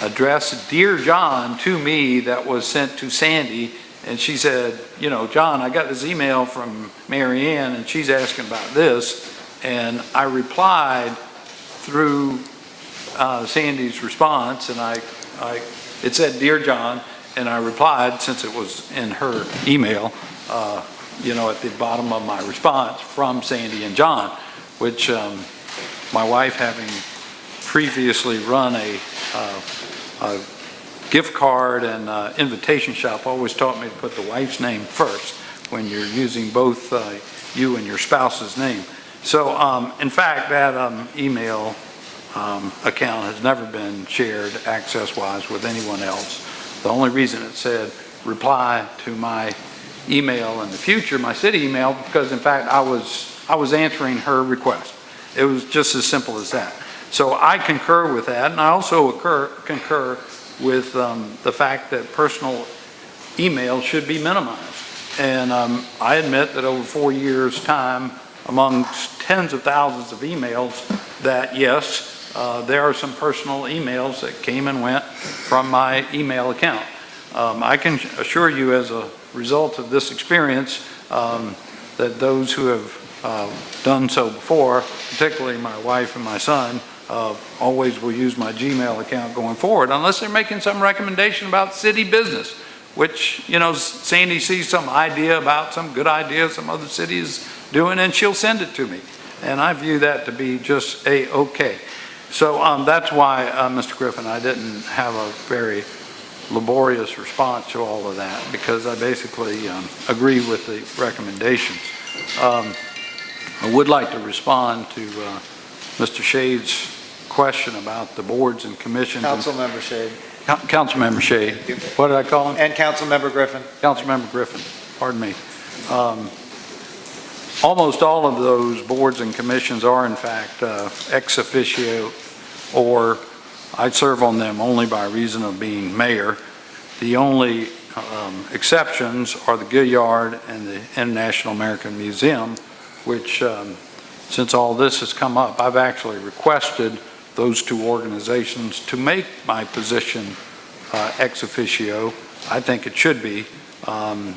addressed, Dear John, to me that was sent to Sandy, and she said, you know, John, I got this email from Mary Ann, and she's asking about this, and I replied through Sandy's response, and it said, Dear John, and I replied, since it was in her email, you know, at the bottom of my response from Sandy and John, which my wife, having previously run a gift card and invitation shop, always taught me to put the wife's name first when you're using both you and your spouse's name. So, in fact, that email account has never been shared access-wise with anyone else. The only reason it said reply to my email in the future, my city email, because in fact I was answering her request. It was just as simple as that. So I concur with that, and I also concur with the fact that personal email should be minimized. And I admit that over 4 years' time, amongst tens of thousands of emails, that yes, there are some personal emails that came and went from my email account. I can assure you, as a result of this experience, that those who have done so before, particularly my wife and my son, always will use my Gmail account going forward, unless they're making some recommendation about city business, which, you know, Sandy sees some idea about some good idea some other city is doing, and she'll send it to me. And I view that to be just A-okay. So that's why, Mr. Griffin, I didn't have a very laborious response to all of that, because I basically agree with the recommendations. I would like to respond to Mr. Shade's question about the boards and commissions. Councilmember Shade. Councilmember Shade. What did I call him? And Councilmember Griffin. Councilmember Griffin, pardon me. Almost all of those boards and commissions are in fact ex officio, or I serve on them only by reason of being mayor. The only exceptions are the Gilliard and the International American Museum, which since all this has come up, I've actually requested those two organizations to make my position ex officio. I think it should be.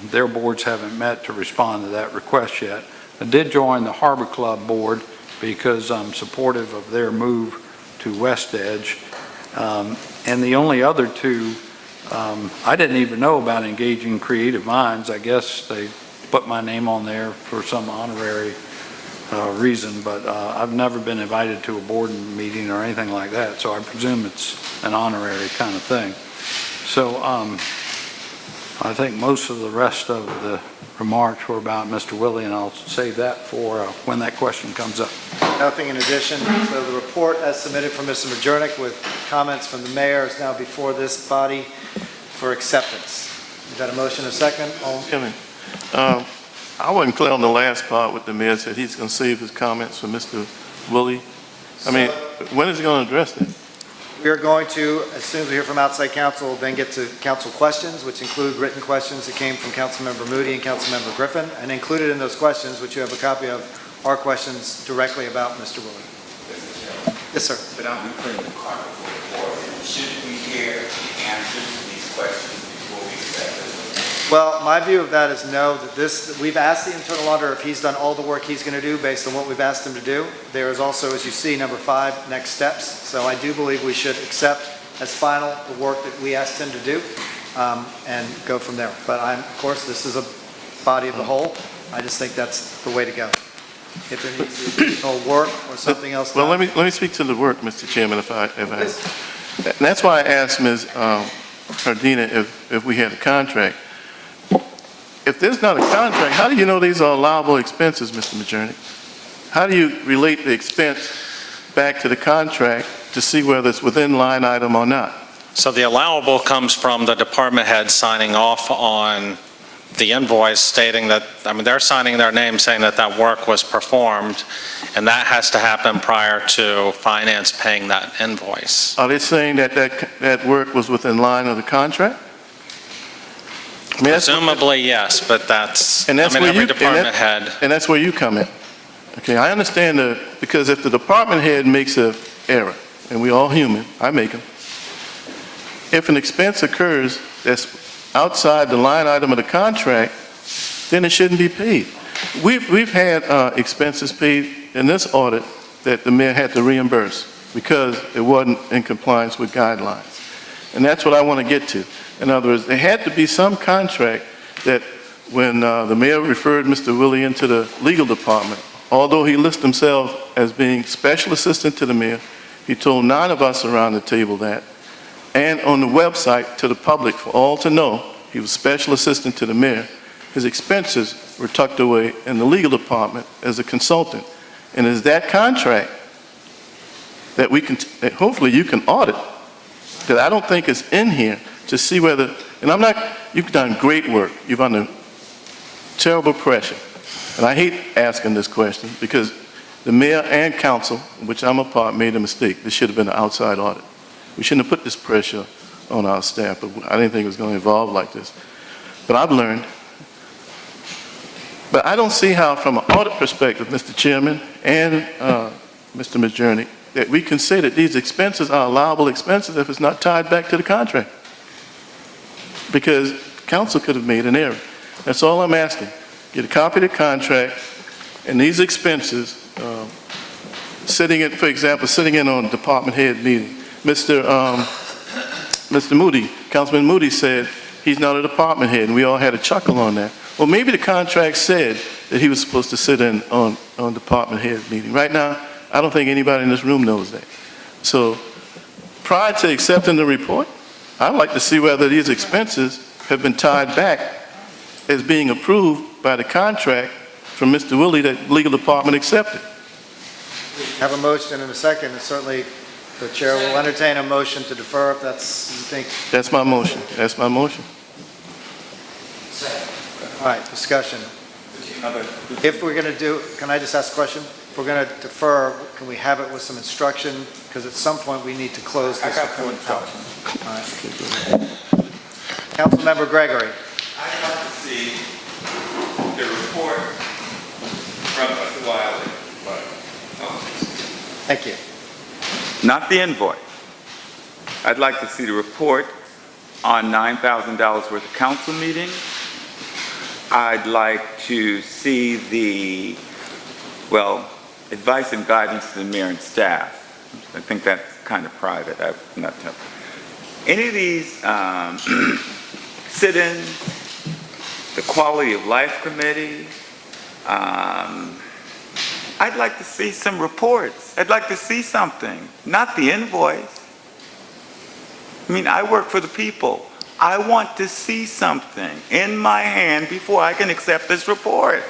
Their boards haven't met to respond to that request yet. I did join the Harbor Club board because I'm supportive of their move to West Edge. And the only other two, I didn't even know about engaging Creative Minds. I guess they put my name on there for some honorary reason, but I've never been invited to a board meeting or anything like that, so I presume it's an honorary kind of thing. So I think most of the rest of the remarks were about Mr. Willie, and I'll save that for when that question comes up. Nothing in addition. So the report as submitted from Mr. Majernik with comments from the mayor is now before this body for acceptance. Is that a motion, a second? I wasn't clear on the last part with the mayor said he's going to save his comments for Mr. Willie. I mean, when is he going to address that? We are going to, as soon as we hear from outside counsel, then get to council questions, which include written questions that came from Councilmember Moody and Councilmember Griffin, and included in those questions, which you have a copy of, are questions directly about Mr. Willie. Yes, sir. But I'm putting the cart before the board. Should we hear the answers to these questions before we accept them? Well, my view of that is no, that we've asked the internal auditor if he's done all the work he's going to do based on what we've asked him to do. There is also, as you see, number 5, next steps. So I do believe we should accept as final the work that we asked him to do and go from there. But of course, this is a body of the whole. I just think that's the way to go. If there needs to be additional work or something else. Well, let me speak to the work, Mr. Chairman, if I. And that's why I asked Ms. Hardina if we had a contract. If there's not a contract, how do you know these are allowable expenses, Mr. Majerny? How do you relate the expense back to the contract to see whether it's within line item or not? So the allowable comes from the department head signing off on the invoice stating that, they're signing their name saying that that work was performed, and that has to happen prior to finance paying that invoice. Are they saying that that work was within line of the contract? Presumably, yes, but that's every department head. And that's where you come in. Okay, I understand because if the department head makes an error, and we're all human, I make them. If an expense occurs that's outside the line item of the contract, then it shouldn't be paid. We've had expenses paid in this audit that the mayor had to reimburse because it wasn't in compliance with guidelines. And that's what I want to get to. In other words, there had to be some contract that when the mayor referred Mr. Willie into the legal department, although he listed himself as being special assistant to the mayor, he told 9 of us around the table that, and on the website to the public for all to know, he was special assistant to the mayor. His expenses were tucked away in the legal department as a consultant. And it's that contract that that hopefully you can audit, that I don't think is in here to see whether, and you've done great work. You've under terrible pressure. And I hate asking this question because the mayor and council, which I'm a part, made a mistake. This should have been an outside audit. We shouldn't have put this pressure on our staff, but I didn't think it was going to evolve like this. But I've learned. But I don't see how, from an audit perspective, Mr. Chairman and Mr. Majerny, that we can say that these expenses are allowable expenses if it's not tied back to the contract. Because council could have made an error. That's all I'm asking. Get a copy of the contract, and these expenses, for example, sitting in on a department head meeting. Mr. Moody, Councilman Moody said he's not a department head, and we all had a chuckle on that. Well, maybe the contract said that he was supposed to sit in on department head meeting. Right now, I don't think anybody in this room knows that. So prior to accepting the report, I'd like to see whether these expenses have been tied back as being approved by the contract from Mr. Willie that legal department accepted. We have a motion and a second, and certainly the chair will entertain a motion to defer if that's, you think. That's my motion. That's my motion. All right, discussion. If we're going to do, can I just ask a question? If we're going to defer, can we have it with some instruction? Because at some point we need to close this. I got full instruction. All right. Councilmember Gregory. I'd like to see the report from Mr. Wiley. Thank you. Not the invoice. I'd like to see the report on $9,000 worth of council meetings. I'd like to see the, advice and guidance to the mayor and staff. I think that's kind of private. I'm not telling. Any of these sit-ins, the quality of life committee, I'd like to see some reports. I'd like to see something, not the invoice. I work for the people. I want to see something in my hand before I can accept this report.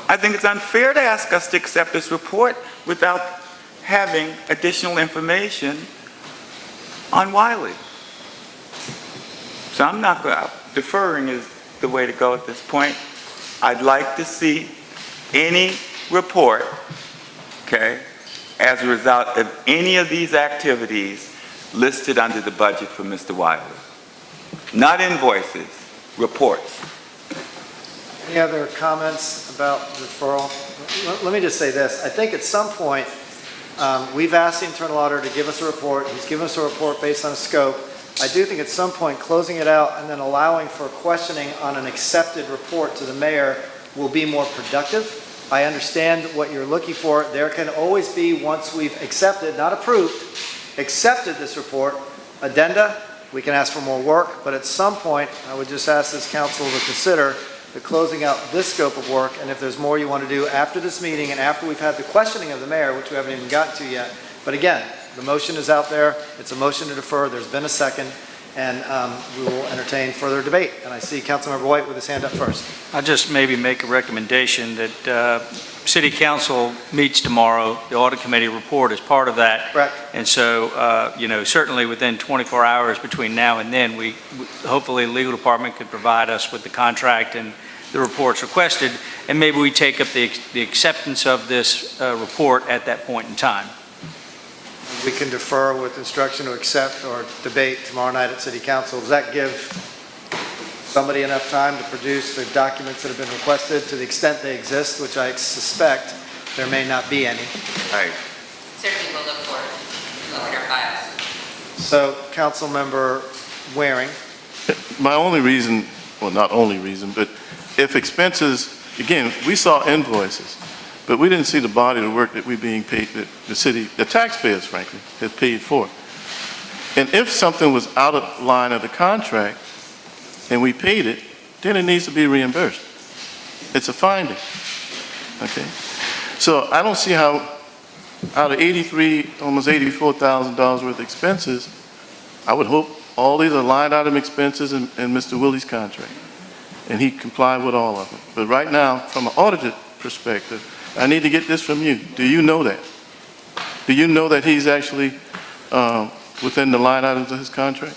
I think it's unfair to ask us to accept this report without having additional information on Wiley. So I'm not going, deferring is the way to go at this point. I'd like to see any report, as a result of any of these activities listed under the budget for Mr. Wiley. Not invoices, reports. Any other comments about deferral? Let me just say this. I think at some point, we've asked the internal auditor to give us a report. He's given us a report based on a scope. I do think at some point, closing it out and then allowing for questioning on an accepted report to the mayor will be more productive. I understand what you're looking for. There can always be, once we've accepted, not approved, accepted this report, addenda, we can ask for more work, but at some point, I would just ask this council to consider the closing out this scope of work, and if there's more you want to do after this meeting and after we've had the questioning of the mayor, which we haven't even gotten to yet. But again, the motion is out there. It's a motion to defer. There's been a second, and we will entertain further debate. And I see Councilmember White with his hand up first. I'll just maybe make a recommendation that City Council meets tomorrow. The Audit Committee report is part of that. Correct. And so, certainly within 24 hours between now and then, hopefully the legal department could provide us with the contract and the reports requested, and maybe we take up the acceptance of this report at that point in time. We can defer with instruction to accept or debate tomorrow night at City Council. Does that give somebody enough time to produce the documents that have been requested to the extent they exist, which I suspect there may not be any? Right. Certainly will look for it in our files. So, Councilmember Waring. My only reason, well, not only reason, but if expenses, again, we saw invoices, but we didn't see the body of the work that we're being paid, that the city, the taxpayers, frankly, have paid for. And if something was out of line of the contract and we paid it, then it needs to be reimbursed. It's a finding, okay? So I don't see how out of almost $84,000 worth of expenses, I would hope all these are line item expenses in Mr. Willie's contract, and he complied with all of them. But right now, from an audited perspective, I need to get this from you. Do you know that? Do you know that he's actually within the line items of his contract?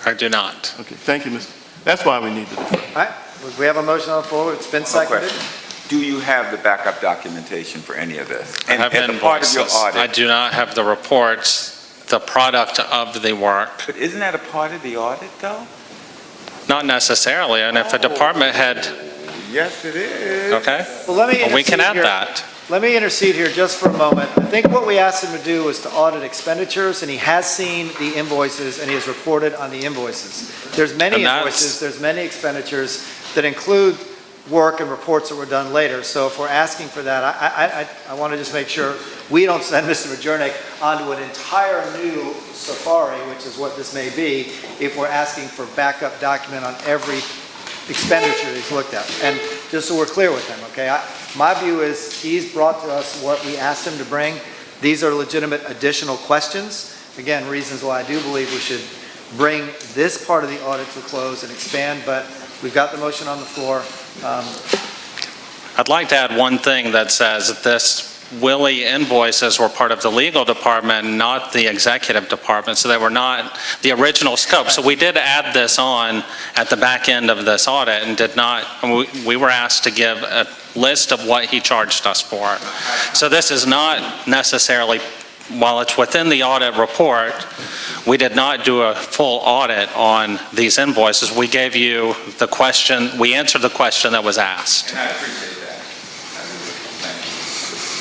I do not. Okay, thank you, Mr. That's why we need to defer. All right, we have a motion on the floor. It's been seconded. Do you have the backup documentation for any of this? I have as a part of your invoices. audit, I do not have the reports, the product of the work. but isn't that a part of the audit, though? Not necessarily, and if a department head, Yes, it is. okay, Well, let me well, we can intercede add here. that. Let me intercede here just for a moment. I think what we asked him to do was to audit expenditures, and he has seen the invoices, and he has reported on the invoices. There's many And that's- invoices, there's many expenditures that include work and reports that were done later. So if we're asking for that, I want to just make sure we don't send Mr. Majernik onto an entire new safari, which is what this may be, if we're asking for backup document on every expenditure he's looked at. And just so we're clear with him, okay? My view is he's brought to us what we asked him to bring. These are legitimate additional questions. Again, reasons why I do believe we should bring this part of the audit to a close and expand, but we've got the motion on the floor. I'd like to add one thing that says that this Willie invoices were part of the legal department, not the executive department, so they were not the original scope. So we did add this on at the back end of this audit and did not, we were asked to give a list of what he charged us for. So this is not necessarily, while it's within the audit report, we did not do a full audit on these invoices. We gave you the question, we answered the question that was asked. And I appreciate that.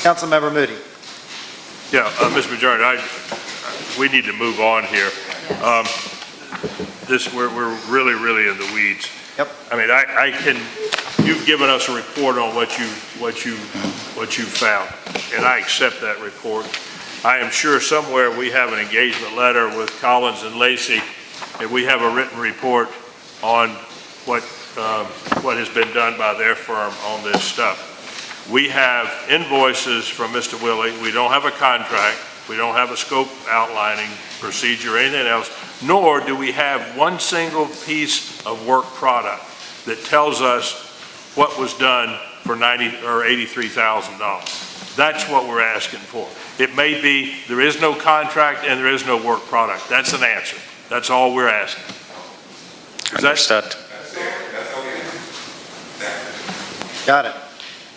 Councilmember Moody. Yeah, Mr. Majority, we need to move on here. We're really in the weeds. Yep. I mean, you've given us a report on what you found, and I accept that report. I am sure somewhere we have an engagement letter with Collins and Lacey, and we have a written report on what has been done by their firm on this stuff. We have invoices from Mr. Willie. We don't have a contract. We don't have a scope outlining procedure or anything else, nor do we have one single piece of work product that tells us what was done for $90,000 or $83,000. That's what we're asking for. It may be there is no contract and there is no work product. That's an answer. That's all we're asking. Understood. Got it.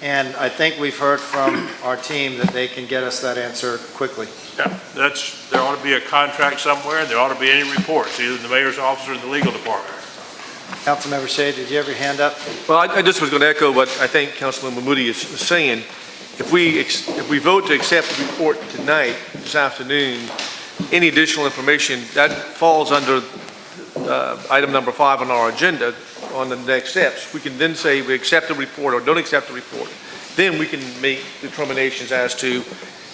And I think we've heard from our team that they can get us that answer quickly. Yeah, there ought to be a contract somewhere, and there ought to be any reports, either in the mayor's office or in the legal department. Councilmember Shea, did you have your hand up? Well, I just was going to echo what I think Councilmember Moody is saying. If we vote to accept the report tonight, this afternoon, any additional information, that falls under item number 5 on our agenda on the next steps. We can then say we accept the report or don't accept the report. Then we can make determinations as to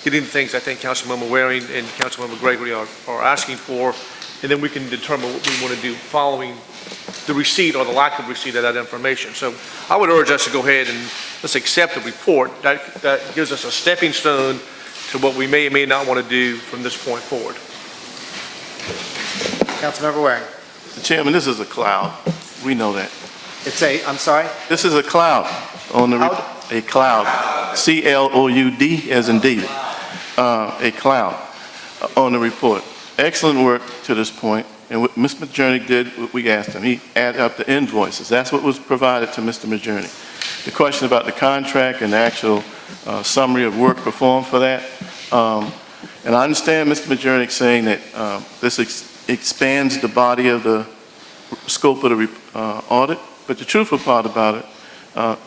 getting the things I think Councilmember Waring and Councilmember Gregory are asking for, and then we can determine what we want to do following the receipt or the lack of receipt of that information. So I would urge us to go ahead and let's accept the report. That gives us a stepping stone to what we may or may not want to do from this point forward. Councilmember Waring. Mr. Chairman, this is a cloud. We know that. I'm sorry? This is a cloud on a cloud, C-L-O-U-D as in David, a cloud on the report. Excellent work to this point, and what Mr. Majernik did, what we asked him, he added up the invoices. That's what was provided to Mr. Majernik. The question about the contract and the actual summary of work performed for that, and I understand Mr. Majernik saying that this expands the body of the scope of the audit, but the truthful part about it,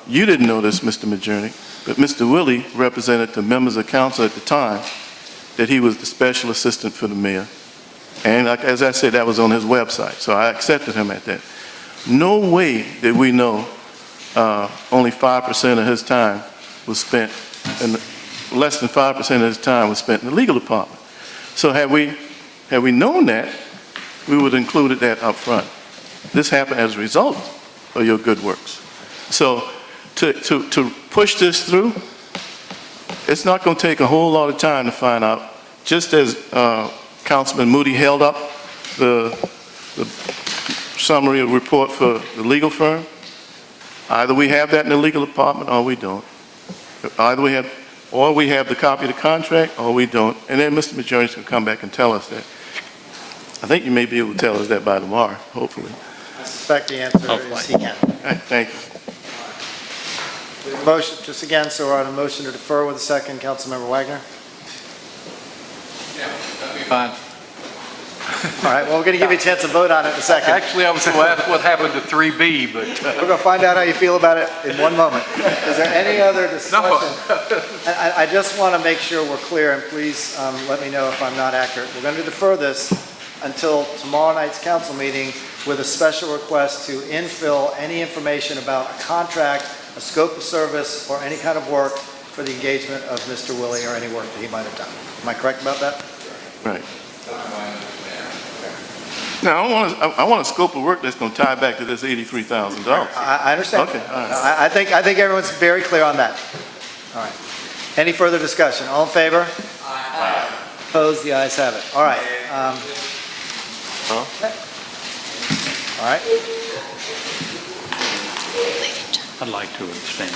you didn't know this, Mr. Majernik, but Mr. Willie represented the members of council at the time that he was the special assistant for the mayor. And like, as I said, that was on his website, so I accepted him at that. No way did we know only 5% of his time was spent, and less than 5% of his time was spent in the legal department. So had we known that, we would have included that up front. This happened as a result of your good works. So to push this through, it's not going to take a whole lot of time to find out. Just as Councilman Moody held up the summary of report for the legal firm, either we have that in the legal department or we don't. Either we have the copy of the contract or we don't. And then Mr. Majernik can come back and tell us that. I think you may be able to tell us that by tomorrow, hopefully. I suspect the answer is he can. All right, thank you. Motion, just again, so we're on a motion to defer with a second. Councilmember Wagner? Yeah, that'd be fine. All right, well, we're going to give you a chance to vote on it in a second. Actually, I was going to ask what happened to 3B, but... We're going to find out how you feel about it in one moment. Is there any other discussion? I just want to make sure we're clear, and please let me know if I'm not accurate. We're going to defer this until tomorrow night's council meeting with a special request to infill any information about a contract, a scope of service, or any kind of work for the engagement of Mr. Willie or any work that he might have done. Am I correct about that? Right. Now, I want a scope of work that's going to tie back to this $83,000. I understand. Okay, all right. I think everyone's very clear on that. All right. Any further discussion? All in favor? Aye. Opposed? The ayes have it. All right. All right. I'd like to abstain.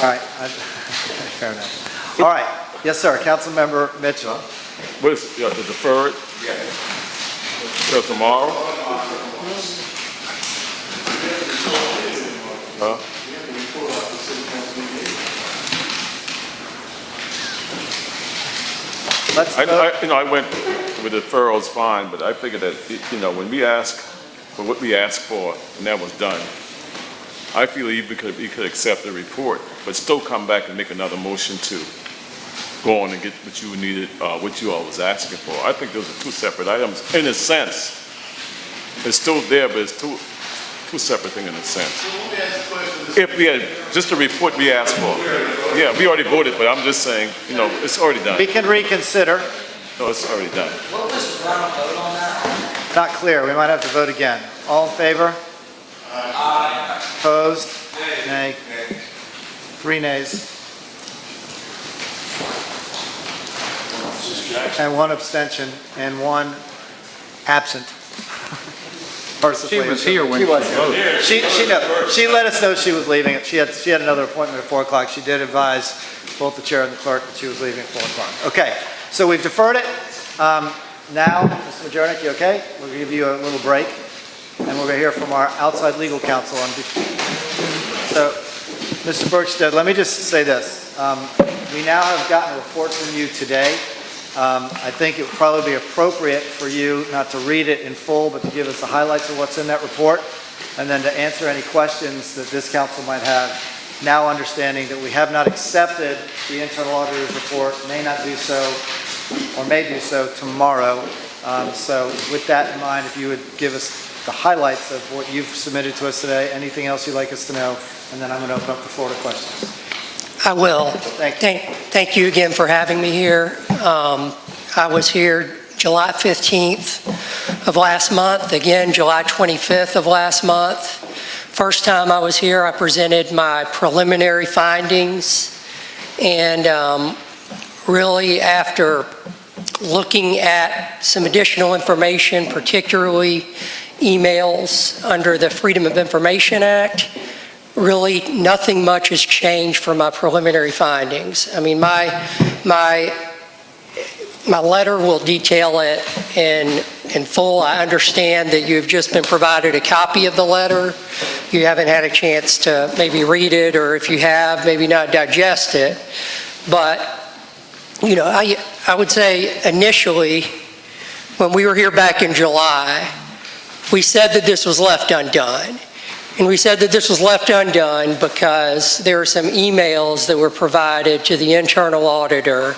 All right. Fair enough. All right. Yes, sir. Councilmember Mitchell. What is, the deferred? Till tomorrow? Huh? I went with deferrals fine, but I figured that, when we ask for what we asked for, and that was done, I feel you could accept the report, but still come back and make another motion to go on and get what you needed, what you all was asking for. I think those are two separate items. In a sense, it's still there, but it's two separate things in a sense. If we had just the report we asked for, yeah, we already voted, but I'm just saying, it's already done. We can reconsider. No, it's already done. What was the final vote on that? Not clear. We might have to vote again. All in favor? Aye. Opposed? Nay. 3 nays. And 1 abstention, and 1 absent. She was here when she voted. She let us know she was leaving. She had another appointment at 4 o'clock. She did advise both the chair and the clerk that she was leaving at 4 o'clock. Okay, so we've deferred it. Now, Mr. Majernik, you okay? We'll give you a little break, and we're going to hear from our outside legal counsel. So, Mr. Berkstead, let me just say this. We now have gotten a report from you today. I think it would probably be appropriate for you not to read it in full, but to give us the highlights of what's in that report, and then to answer any questions that this council might have, now understanding that we have not accepted the internal auditor's report, may not do so, or may do so tomorrow. So with that in mind, if you would give us the highlights of what you've submitted to us today, anything else you'd like us to know, and then I'm going to open up the floor to questions. I will. Thank you. Thank you again for having me here. I was here July 15th of last month, again July 25th of last month. First time I was here, I presented my preliminary findings, and really after looking at some additional information, particularly emails under the Freedom of Information Act, really nothing much has changed from my preliminary findings. I mean, my letter will detail it in full. I understand that you've just been provided a copy of the letter. You haven't had a chance to maybe read it, or if you have, maybe not digest it. But, you know, I would say initially, when we were here back in July, we said that this was left undone. And we said that this was left undone because there are some emails that were provided to the internal auditor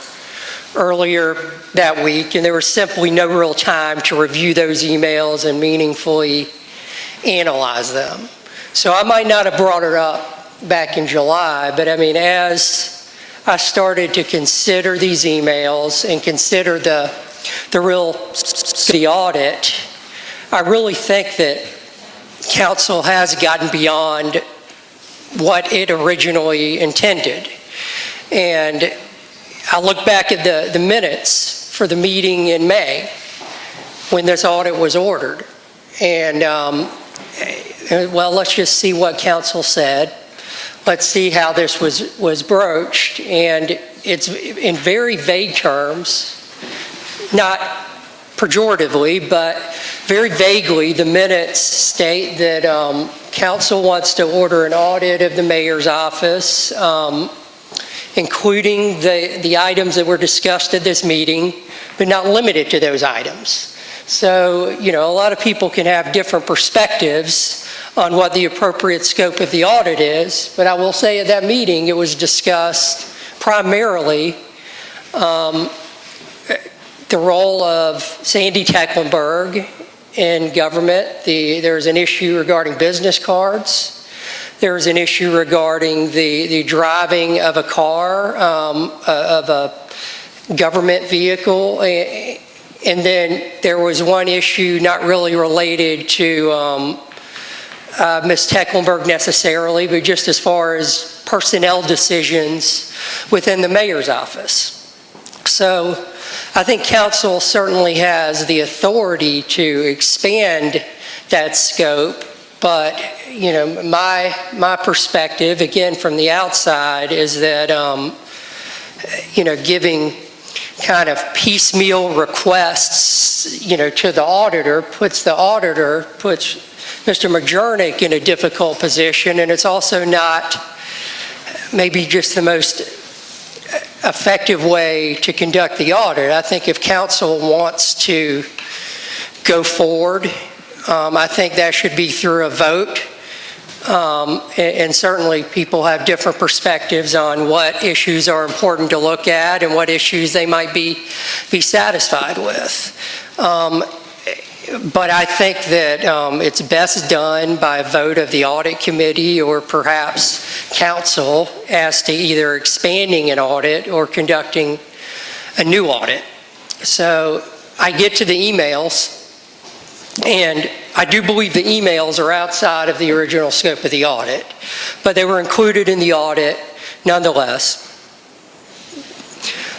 earlier that week, and there was simply no real time to review those emails and meaningfully analyze them. So I might not have brought it up back in July, but I mean, as I started to consider these emails and consider the audit, I really think that counsel has gotten beyond what it originally intended. And I look back at the minutes for the meeting in May when this audit was ordered. And, well, let's just see what counsel said. Let's see how this was broached. And it's in very vague terms, not pejoratively, but very vaguely, the minutes state that counsel wants to order an audit of the mayor's office, including the items that were discussed at this meeting, but not limited to those items. So, you know, a lot of people can have different perspectives on what the appropriate scope of the audit is, but I will say at that meeting it was discussed primarily the role of Sandy Tecklenburg in government. There's an issue regarding business cards. There's an issue regarding the driving of a car, of a government vehicle. And then there was one issue not really related to Ms. Tecklenburg necessarily, but just as far as personnel decisions within the mayor's office. So I think council certainly has the authority to expand that scope, but you know, my perspective, again from the outside, is that you know, giving kind of piecemeal requests, you know, to the auditor puts Mr. McJernick in a difficult position, and it's also not maybe just the most effective way to conduct the audit. I think if council wants to go forward, I think that should be through a vote. And certainly people have different perspectives on what issues are important to look at and what issues they might be satisfied with. But I think that it's best done by a vote of the audit committee or perhaps council as to either expanding an audit or conducting a new audit. So I get to the emails, and I do believe the emails are outside of the original scope of the audit, but they were included in the audit nonetheless.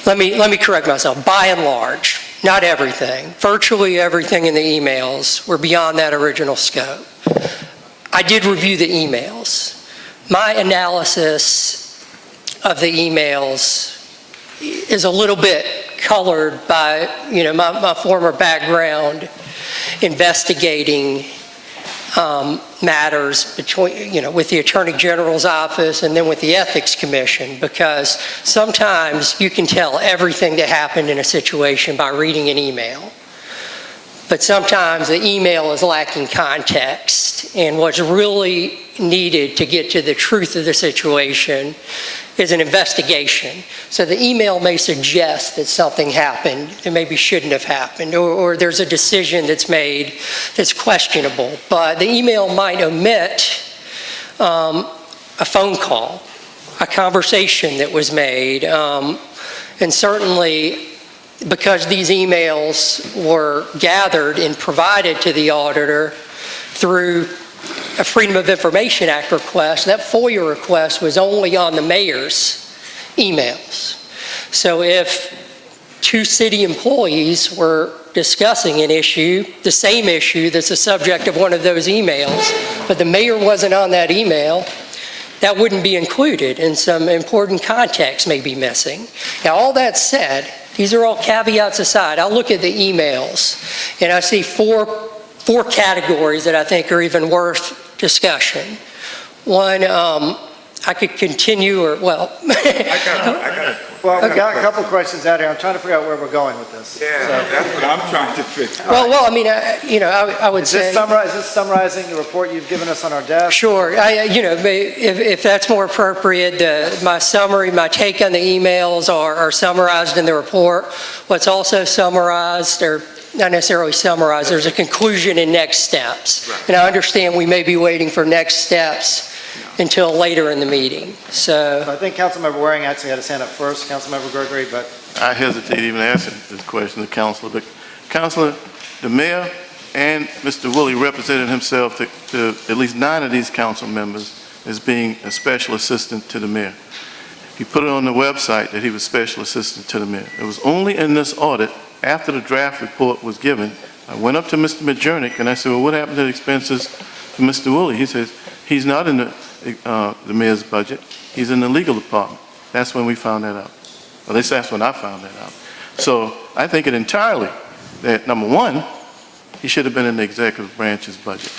Let me correct myself. By and large, not everything, virtually everything in the emails were beyond that original scope. I did review the emails. My analysis of the emails is a little bit colored by, you know, my former background investigating matters between, you know, with the Attorney General's office and then with the Ethics Commission, because sometimes you can tell everything that happened in a situation by reading an email. But sometimes the email is lacking context needs and what's really needed to get to the truth of the situation is an investigation. So the email may suggest that something happened that maybe shouldn't have happened, or there's a decision that's made that's questionable. But the email might omit a phone call, a conversation that was made, and certainly because these emails were gathered and provided to the auditor through a Freedom of Information Act request, that FOIA request was only on the mayor's emails. So if two city employees were discussing an issue, the same issue that's the subject of one of those emails, but the mayor wasn't on that email, that wouldn't be included, and some important context may be missing. Now, all that said, these are all caveats aside. I'll look at the emails, and I see four categories that I think are even worth discussion. One, I could continue, or, well... Well, we got a couple questions out here. I'm trying to figure out where we're going with this. Yeah, that's what I'm trying to figure. Well, I mean, I would say... Is this summarizing the report you've given us on our desk? Sure. If that's more appropriate, my summary, my take on the emails are summarized in the report. What's also summarized, or not necessarily summarized, there's a conclusion and next steps. Right. And I understand we may be waiting for next steps until later in the meeting. So I think Councilmember Waring actually had his hand up first, Councilmember Gregory, but... I hesitate even asking this question to Councilor, but Councilor, the mayor and Mr. Woolley represented himself to at least 9 of these council members as being a special assistant to the mayor. He put it on the website that he was special assistant to the mayor. It was only in this audit, after the draft report was given, I went up to Mr. Majernik and I said, well, what happened to the expenses for Mr. Woolley? He says, he's not in the mayor's budget, he's in the legal department. That's when we found that out. Well, at least that's when I found that out. So I think it entirely that, number one, he should have been in the executive branch's budget.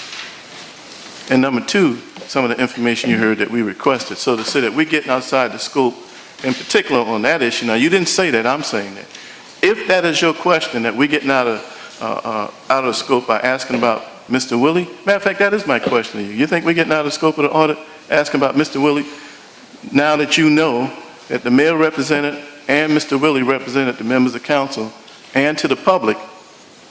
And number two, some of the information you heard that we requested. So to say that we're getting outside the scope, in particular on that issue, now you didn't say that, I'm saying that. If that is your question, that we're getting out of the scope by asking about Mr. Woolley, matter of fact, that is my question to you. You think we're getting out of the scope of the audit, asking about Mr. Woolley, now that you know that the mayor represented and Mr. Woolley represented the members of council and to the public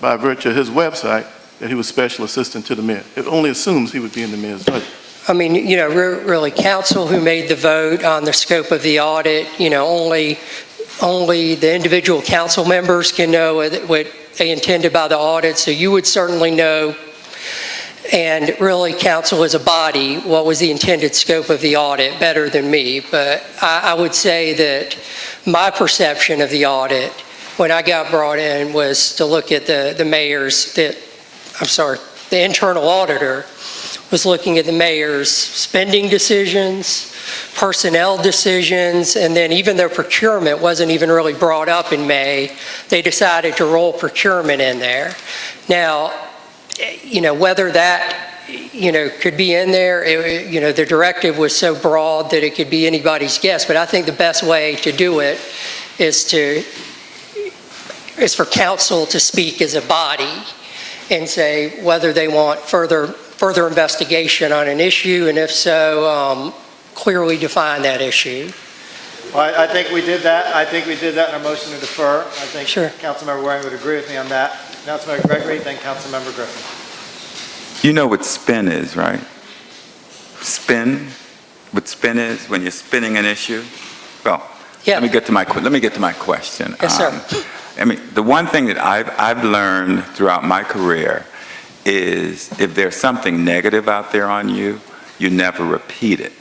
by virtue of his website that he was special assistant to the mayor? It only assumes he would be in the mayor's budget. I mean, really, council who made the vote on the scope of the audit, only the individual council members can know what they intended by the audit, so you would certainly know, and really council as a body, what was the intended scope of the audit better than me. But I would say that my perception of the audit when I got brought in was to look at the internal auditor was looking at the mayor's spending decisions, personnel decisions, and then even though procurement wasn't even really brought up in May, they decided to roll procurement in there. Now, whether that, could be in there, the directive was so broad that it could be anybody's guess, but I think the best way to do it is for council to speak as a body and say whether they want further investigation on an issue, and if so, clearly define that issue. Well, I think we did that. I think we did that in our motion to defer. I think Sure. Councilmember Waring would agree with me on that. Councilmember Gregory, then Councilmember Griffin. You know what spin is, right? Spin? What spin is when you're spinning an issue? Well, Yeah. let me get to my question. Yes, sir. The one thing that I've learned throughout my career is if there's something negative out there on you, you never repeat it.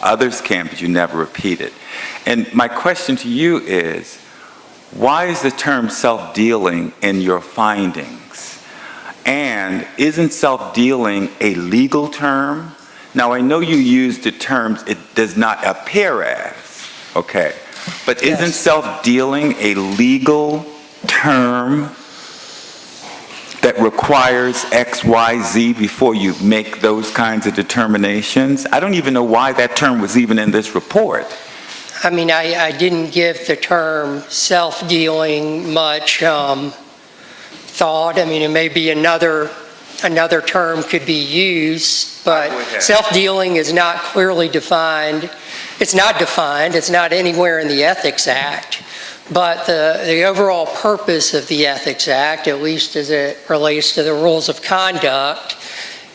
Others can, but you never repeat it. And my question to you is, why is the term self-dealing in your findings? And isn't self-dealing a legal term? Now, I know you used the terms it does not appear as, okay? But isn't Yes. self-dealing a legal term that requires X, Y, Z before you make those kinds of determinations? I don't even know why that term was even in this report. I mean, I didn't give the term self-dealing much thought. I mean, it may be another another term could be used, Go but ahead. self-dealing is not clearly defined. It's not defined, it's not anywhere in the Ethics Act, but the overall purpose of the Ethics Act, at least as it relates to the rules of conduct,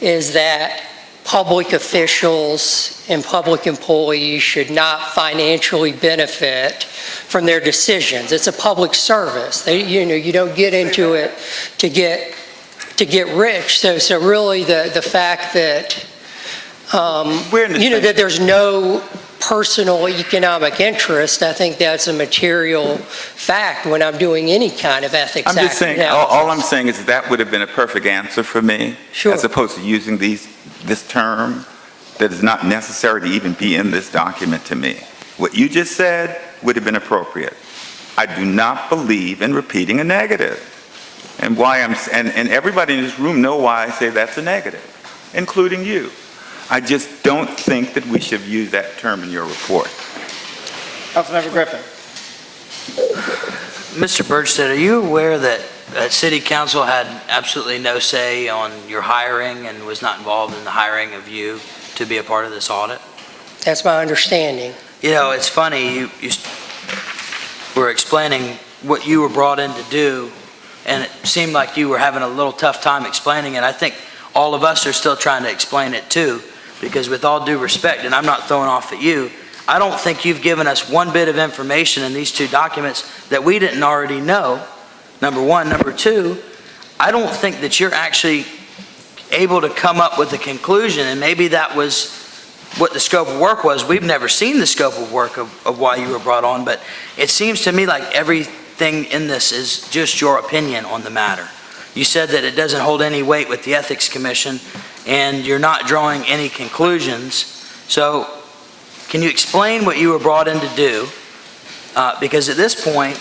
is that public officials and public employees should not financially benefit from their decisions. It's a public service. You don't get into it to get rich. So really the fact that, that there's no personal economic interest, I think that's a material fact when I'm doing any kind of ethics I'm act just saying, analysis. all I'm saying is that would have been a perfect answer for me. Sure. As opposed to using this term that is not necessary to even be in this document to me. What you just said would have been appropriate. I do not believe in repeating a negative. And and everybody in this room know why I say that's a negative, including you. I just don't think that we should use that term in your report. Councilmember Griffin. Mr. Burgstead, are you aware that City Council had absolutely no say on your hiring and was not involved in the hiring of you to be a part of this audit? That's my understanding. You know, it's funny, you were explaining what you were brought in to do, and it seemed like you were having a little tough time explaining it. I think all of us are still trying to explain it too, because with all due respect, and I'm not throwing off at you, I don't think you've given us one bit of information in these two documents that we didn't already know, number one. Number two, I don't think that you're actually able to come up with a conclusion, and maybe that was what the scope of work was. We've never seen the scope of work of why you were brought on, but it seems to me like everything in this is just your opinion on the matter. You said that it doesn't hold any weight with the Ethics Commission, and you're not drawing any conclusions. So can you explain what you were brought in to do? Because at this point,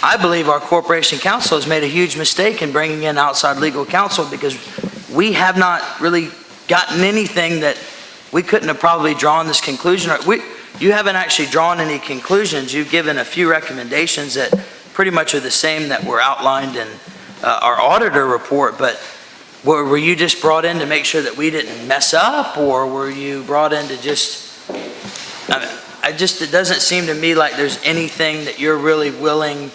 I believe our Corporation Counsel has made a huge mistake in bringing in outside legal counsel, because we have not really gotten anything that we couldn't have probably drawn this conclusion. You haven't actually drawn any conclusions. You've given a few recommendations that pretty much are the same that were outlined in our auditor report, but were you just brought in to make sure that we didn't mess up, or were you brought in to just, it doesn't seem to me like there's anything that you're really willing,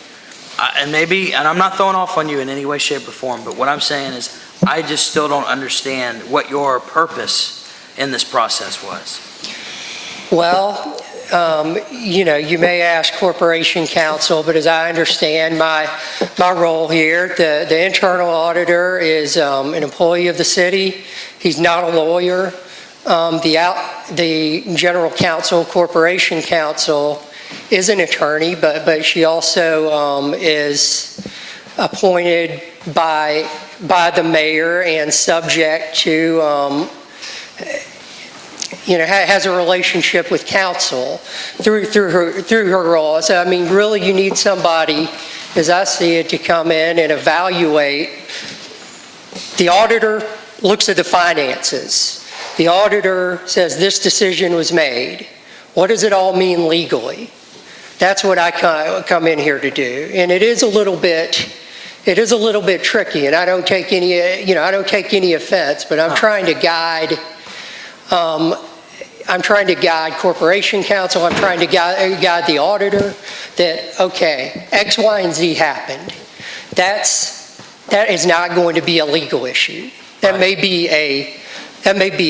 and I'm not throwing off on you in any way, shape, or form, but what I'm saying is I just still don't understand what your purpose in this process was. Well, you may ask Corporation Counsel, but as I understand my role here, the internal auditor is an employee of the city. He's not a lawyer. The general counsel, Corporation Counsel, is an attorney, but she also is appointed by the mayor and subject to has a relationship with counsel through her role. So, I mean, really you need somebody, as I see it, to come in and evaluate. The auditor looks at the finances. The auditor says this decision was made. What does it all mean legally? That's what I come in here to do. And it is a little bit tricky, and I don't take any offense, but I'm trying to guide Corporation Counsel, I'm trying to guide the auditor that, okay, X, Y, and Z happened. That is not going to be a legal issue. That may be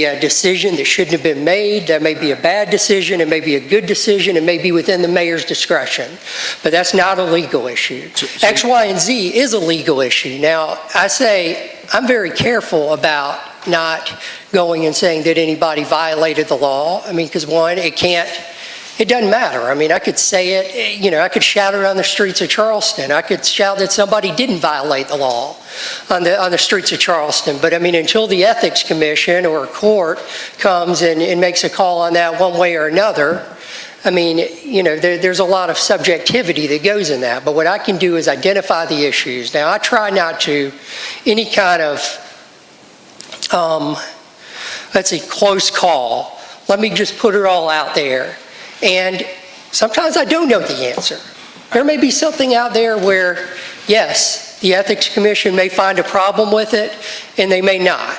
a decision that shouldn't have been made. That may be a bad decision. It may be a good decision. It may be within the mayor's discretion. But that's not a legal issue. X, Y, and Z is a legal issue. Now, I say I'm very careful about not going and saying that anybody violated the law. I mean, because one, it doesn't matter. I mean, I could say it, I could shout it on the streets of Charleston. I could shout that somebody didn't violate the law on the streets of Charleston. But I mean, until the Ethics Commission or a court comes and makes a call on that one way or another, I mean, there's a lot of subjectivity that goes in that. But what I can do is identify the issues. Now, I try not to any kind of close call. Let me just put it all out there. And sometimes I don't know the answer. There may be something out there where, yes, The Ethics Commission may find a problem with it, and they may not.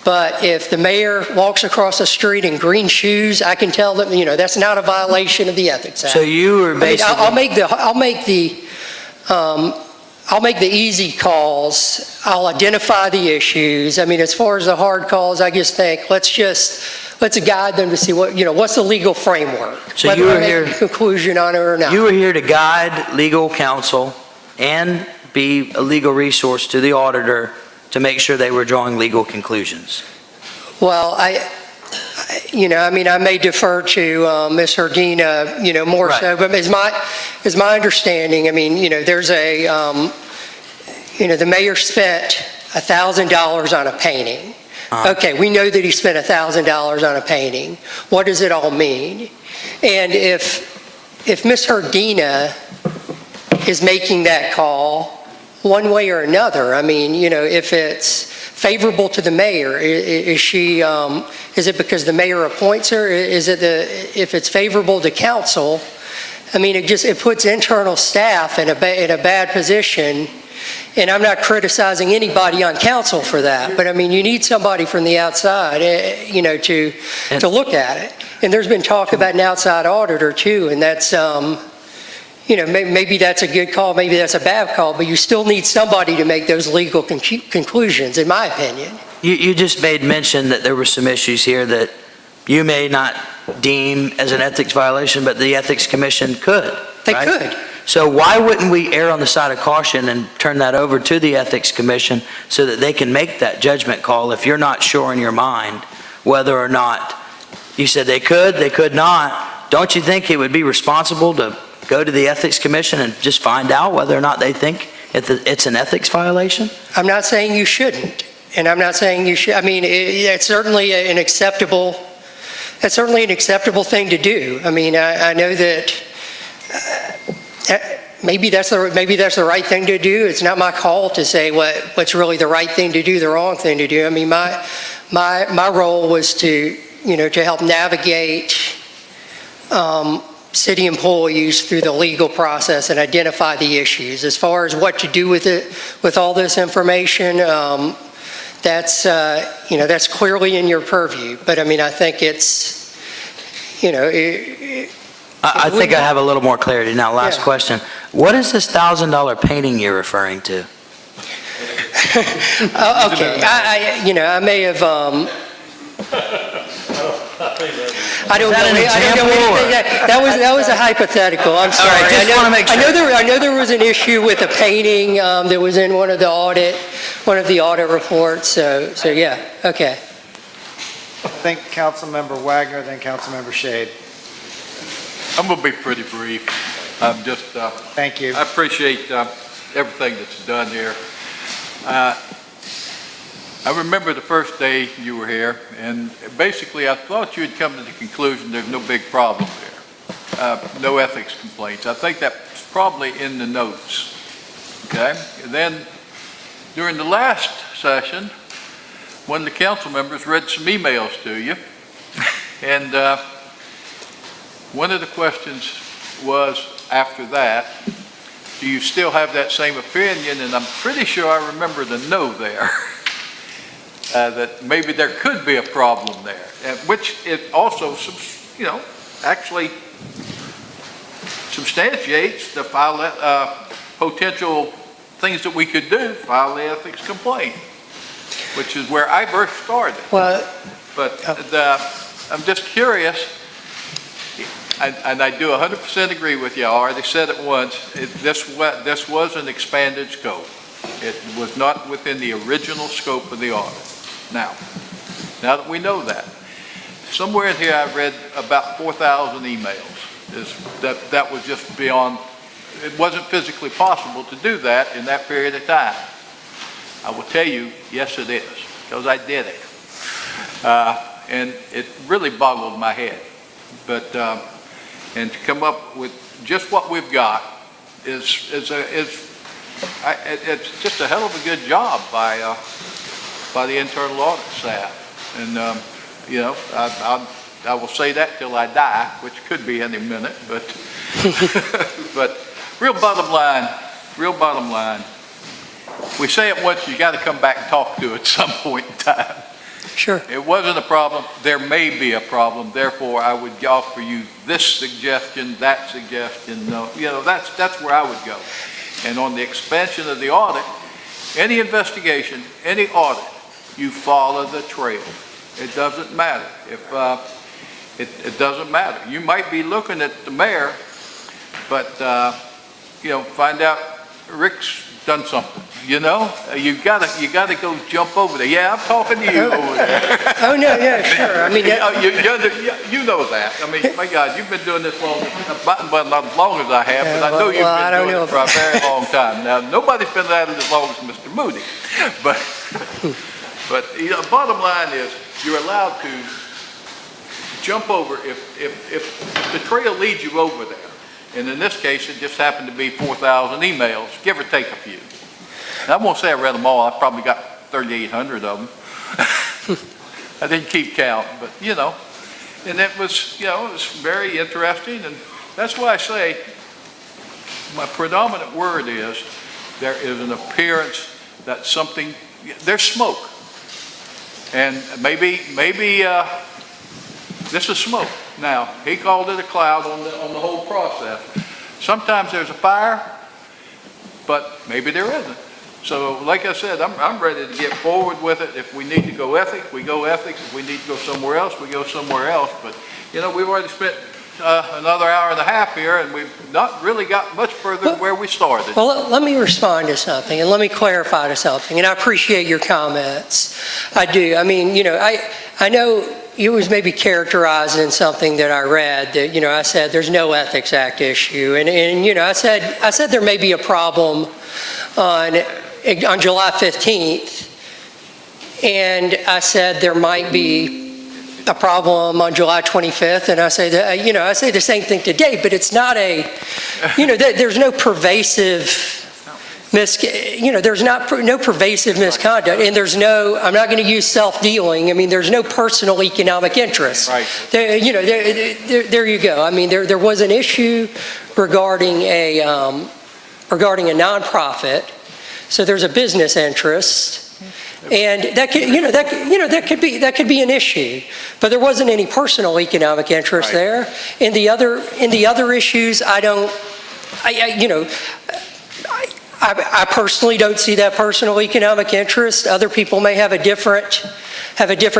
But if the mayor walks across the street in green shoes, I can tell them, that's not a violation of the Ethics Act. So you were basically... I'll make the easy calls. I'll identify the issues. I mean, as far as the hard calls, I just think, let's guide them to see what's the legal framework. So whether you were I make here... a conclusion on it or not. You were here to guide legal counsel and be a legal resource to the auditor to make sure they were drawing legal conclusions. Well, I may defer to Ms. Herdina, more Right. so, but as my understanding, there's the mayor spent $1,000 on a painting. Okay, we know that he spent $1,000 on a painting. What does it all mean? And if Ms. Herdina is making that call, one way or another, if it's favorable to the mayor, is it because the mayor appoints her? Is it if it's favorable to council? It puts internal staff in a bad position, and I'm not criticizing anybody on council for that, but you need somebody from the outside, to look at it. And there's been talk about an outside auditor too, and that's, maybe that's a good call, maybe that's a bad call, but you still need somebody to make those legal conclusions, in my opinion. You just made mention that there were some issues here that you may not deem as an ethics violation, but the Ethics Commission could. They right? could. So why wouldn't we err on the side of caution and turn that over to the Ethics Commission so that they can make that judgment call if you're not sure in your mind whether or not, you said they could not. Don't you think it would be responsible to go to the Ethics Commission and just find out whether or not they think it's an ethics violation? I'm not saying you shouldn't, and I'm not saying you should. It's certainly an acceptable thing to do. I know that maybe that's the right thing to do. It's not my call to say what's really the right thing to do, the wrong thing to do. My role was to help navigate city employees through the legal process and identify the issues. As far as what to do with it, with all this information, that's clearly in your purview. But I think it's, I think I have a little more clarity now. Last question. What is this $1,000 painting you're referring to? Okay, I may have, I don't know anything. That was a hypothetical. I'm sorry. All right, just want to make sure. I know there was an issue with a painting that was in one of the audit reports. So yeah, okay. I think Councilmember Wagner, then Councilmember Shade. I'm going to be pretty brief. I'm just... Thank you. I appreciate everything that's done here. I remember the first day you were here, and basically I thought you had come to the conclusion there's no big problem there. No ethics complaints. I think that's probably in the notes. Okay? And then during the last session, one of the council members read some emails to you, and one of the questions was after that, do you still have that same opinion? And I'm pretty sure I remember the no there. That maybe there could be a problem there, which it also, actually substantiates the potential things that we could do, file the ethics complaint, which is where I first started. Well, but I'm just curious, and I do 100% agree with you. I already said it once. This was an expanded scope. It was not within the original scope of the audit. Now that we know that, somewhere in here I read about 4,000 emails. That was just beyond, it wasn't physically possible to do that in that period of time. I will tell you, yes it is, because I did it. And it really boggled my head. But, and to come up with just what we've got it's just a hell of a good job by the internal audit staff. And, I will say that till I die, which could be any minute, but, but real bottom line, we say it once, you got to come back and talk to it at some point in time. Sure. It wasn't a problem, there may be a problem, therefore I would offer you this suggestion, that suggestion, no, that's where I would go. And on the expansion of the audit, any investigation, any audit, you follow the trail. It doesn't matter. It doesn't matter. You might be looking at the mayor, but, find out Rick's done something, you gotta go jump over there. Yeah, I'm talking to you over there. Oh, no, yeah, sure. I mean, you know that. I mean, my God, you've been doing this long, not as long as I have, but I know you've been doing it for a very long time. Now, nobody's been at it as long as Mr. Moody, but bottom line is, you're allowed to jump over if the trail leads you over there. And in this case, it just happened to be 4,000 emails, give or take a few. And I won't say I read them all. I probably got 3,800 of them. I didn't keep count, but and it was, it was very interesting. And that's why I say my predominant word is there is an appearance that something, there's smoke. And maybe this is smoke. Now, he called it a cloud on the whole process. Sometimes there's a fire, but maybe there isn't. So, like I said, I'm ready to get forward with it. If we need to go ethics, we go ethics. If we need to go somewhere else, we go somewhere else. But, we've already spent another hour and a half here, and we've not really got much further than where we started. Well, let me respond to something, and let me clarify to something, and I appreciate your comments. I do. I mean, I know you was maybe characterizing something that I read that, I said there's no Ethics Act issue. And I said there may be a problem on July 15th. And I said there might be a problem on July 25th. And I say that, I say the same thing today, but it's not there's no pervasive there's no pervasive misconduct, and I'm not going to use self-dealing. I mean, there's no personal economic interest. Right. There you go. I mean, there was an issue regarding a nonprofit, so there's a business interest, and that could be an issue, but there wasn't any personal economic interest there. In the other issues, I personally don't see that personal economic interest. Other people may have a different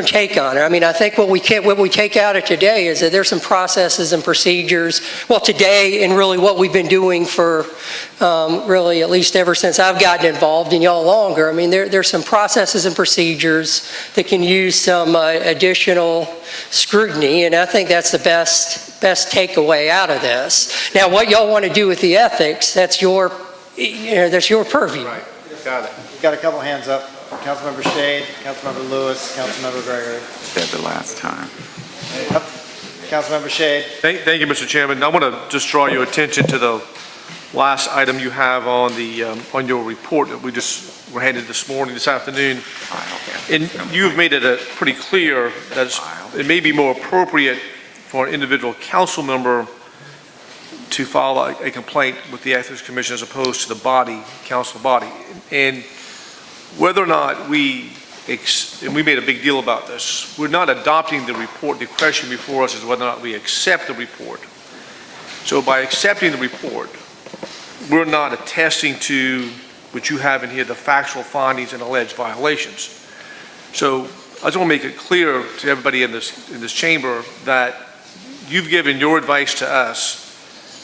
take on it. I mean, I think what we take out of today is that there's some processes and procedures. Well, today and really what we've been doing for really at least ever since I've gotten involved, and y'all longer. I mean, there's some processes and procedures that can use some additional scrutiny, and I think that's the best takeaway out of this. Now, what y'all want to do with the ethics, that's your purview. Right, got it. We've got a couple hands up. Councilmember Shade, Councilmember Lewis, Councilmember Gregory. Said the last time. Yep. Councilmember Shade. Thank you, Mr. Chairman. I want to just draw your attention to the last item you have on your report that we just were handed this afternoon. And you've made it pretty clear that it may be more appropriate for an individual council member to file a complaint with the Ethics Commission as opposed to the council body. And whether or not and we made a big deal about this, we're not adopting the report. The question before us is whether or not we accept the report. So by accepting the report, we're not attesting to what you have in here, the factual findings and alleged violations. So I just want to make it clear to everybody in this chamber that you've given your advice to us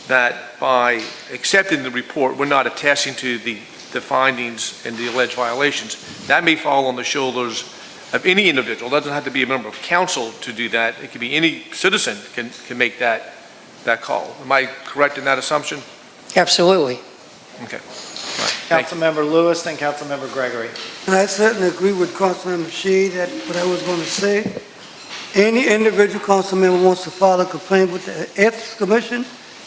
that by accepting the report, we're not attesting to the findings and the alleged violations. That may fall on the shoulders of any individual. It doesn't have to be a member of council to do that. It could be any citizen can make that call. Am I correct in that assumption? Absolutely. Okay. Councilmember Lewis, then Councilmember Gregory. And I certainly agree with Councilmember Shea that what I was going to say. Any individual council member wants to file a complaint with the Ethics Commission,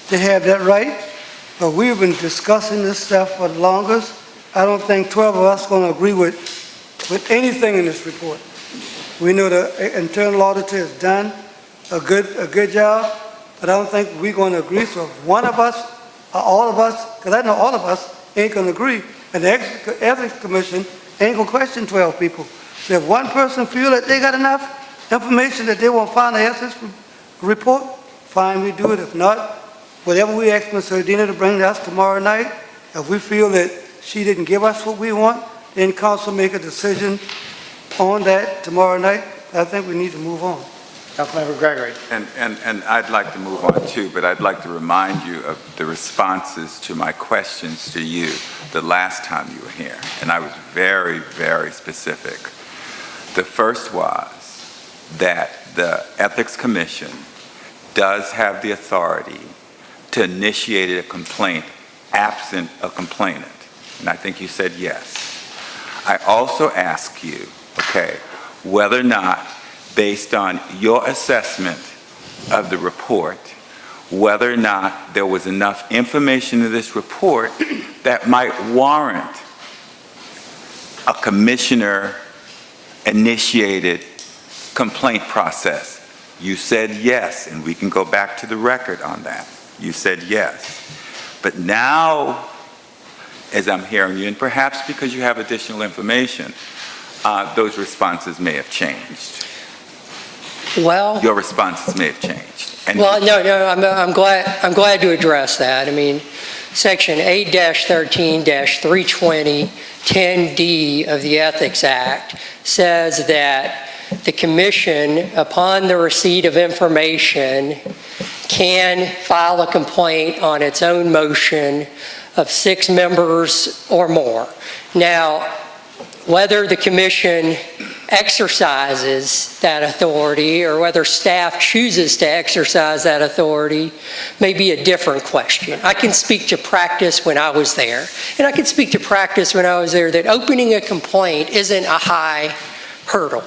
they have that right. But we've been discussing this stuff for the longest. I don't think 12 of us are going to agree with anything in this report. We know the internal auditor has done a good job, but I don't think we're going to agree. So if one of us or all of us, because I know all of us ain't going to agree, And the Ethics Commission ain't gonna question 12 people. So if one person feel that they got enough information that they want to find the ethics report, fine, we do it. If not, whatever we ask Ms. Herdina to bring to us tomorrow night, if we feel that she didn't give us what we want, then council make a decision on that tomorrow night. I think we need to move on. Councilmember Gregory. And I'd like to move on too, but I'd like to remind you of the responses to my questions to you the last time you were here. And I was very, very specific. The first was that the Ethics Commission does have the authority to initiate a complaint absent a complainant. And I think you said yes. I also ask you, whether or not, based on your assessment of the report, whether or not there was enough information in this report that might warrant a commissioner-initiated complaint process. You said yes, and we can go back to the record on that. You said yes. But now, as I'm hearing you, and perhaps because you have additional information, those responses may have changed. Well, Your responses may have changed. And well, no, I'm glad to address that. I mean, Section 8-13-320, 10D of the Ethics Act says that the commission, upon the receipt of information, can file a complaint on its own motion of 6 members or more. Now, whether the commission exercises that authority or whether staff chooses to exercise that authority may be a different question. I can speak to practice when I was there, and I can speak to practice when I was there that opening a complaint isn't a high hurdle.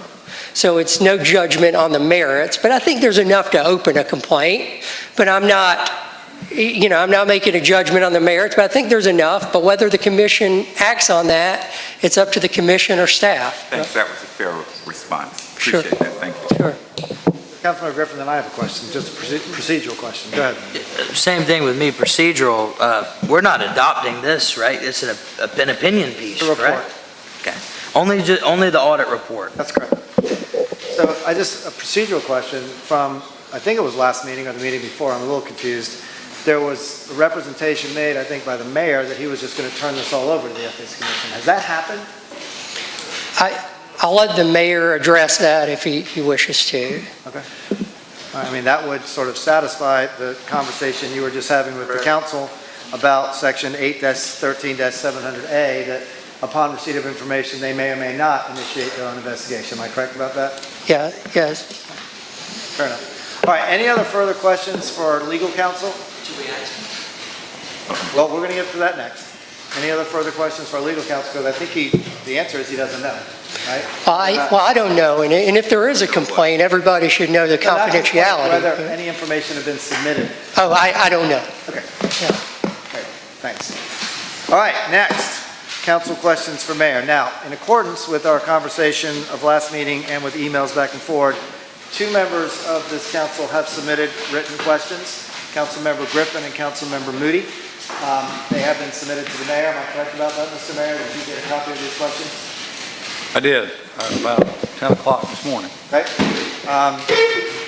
So it's no judgment on the merits, but I think there's enough to open a complaint, but I'm not making a judgment on the merits, but I think there's enough. But whether the commission acts on that, it's up to the commission or staff. thanks, that was a fair response. Sure. Appreciate that, thank you. Sure. Councilmember Griffin, then I have a question, just a procedural question. Go ahead. Same thing with me, procedural. We're not adopting this, right? It's an opinion piece, The report. right? Okay. Only the audit report. That's correct. So a procedural question from, I think it was last meeting or the meeting before, I'm a little confused. There was a representation made, I think, by the mayor that he was just going to turn this all over to the Ethics Commission. Has that happened? I'll let the mayor address that if he wishes to. Okay. I mean, that would sort of satisfy the conversation you were just having with the council about Section 8-13-700A, that upon receipt of information, they may or may not initiate their own investigation. Am I correct about that? Yeah, yes. Fair enough. All right, any other further questions for our legal counsel? Well, we're going to get to that next. Any other further questions for our legal counsel? Because I think the answer is he doesn't know, right? I don't know, and if there is a complaint, everybody should know the confidentiality. Whether any information had been submitted. Oh, I don't know. Okay. Yeah. Okay, thanks. All right, next, council questions for mayor. Now, in accordance with our conversation of last meeting and with emails back and forward, 2 members of this council have submitted written questions, Councilmember Griffin and Councilmember Moody. They have been submitted to the mayor. Am I correct about that, Mr. Mayor? Did you get a copy of these questions? I did, about 10 o'clock this morning. Okay.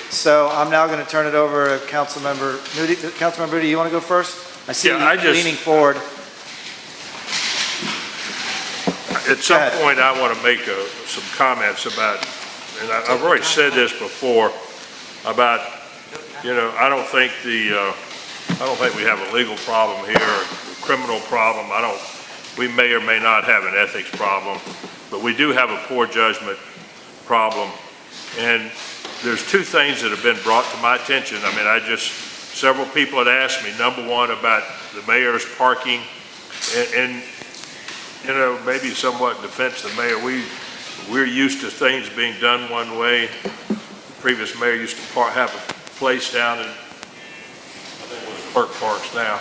So I'm now going to turn it over to Councilmember Moody. Councilmember Moody, you want to go first? I see you leaning forward. At some point, I want to make some comments about, and I've already said this before, about, I don't think we have a legal problem here, a criminal problem. We may or may not have an ethics problem, but we do have a poor judgment problem. And there's 2 things that have been brought to my attention. I mean, several people had asked me, number one, about the mayor's parking, and maybe somewhat in defense of the mayor, we're used to things being done one way. The previous mayor used to have a place down in, I think it was Park Parks now,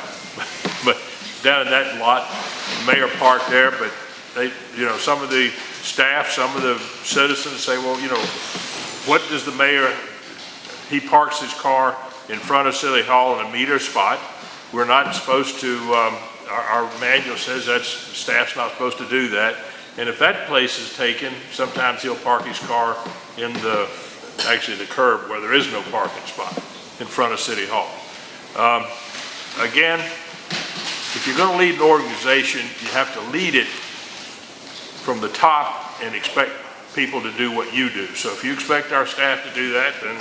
but down in that lot, the mayor parked there, but some of the staff, some of the citizens say, well, what does the mayor, he parks his car in front of City Hall in a meter spot. We're not supposed to our manual says staff's not supposed to do that. And if that place is taken, sometimes he'll park his car in the curb where there is no parking spot in front of City Hall. Again, if you're going to lead an organization, you have to lead it from the top and expect people to do what you do. So if you expect our staff to do that, then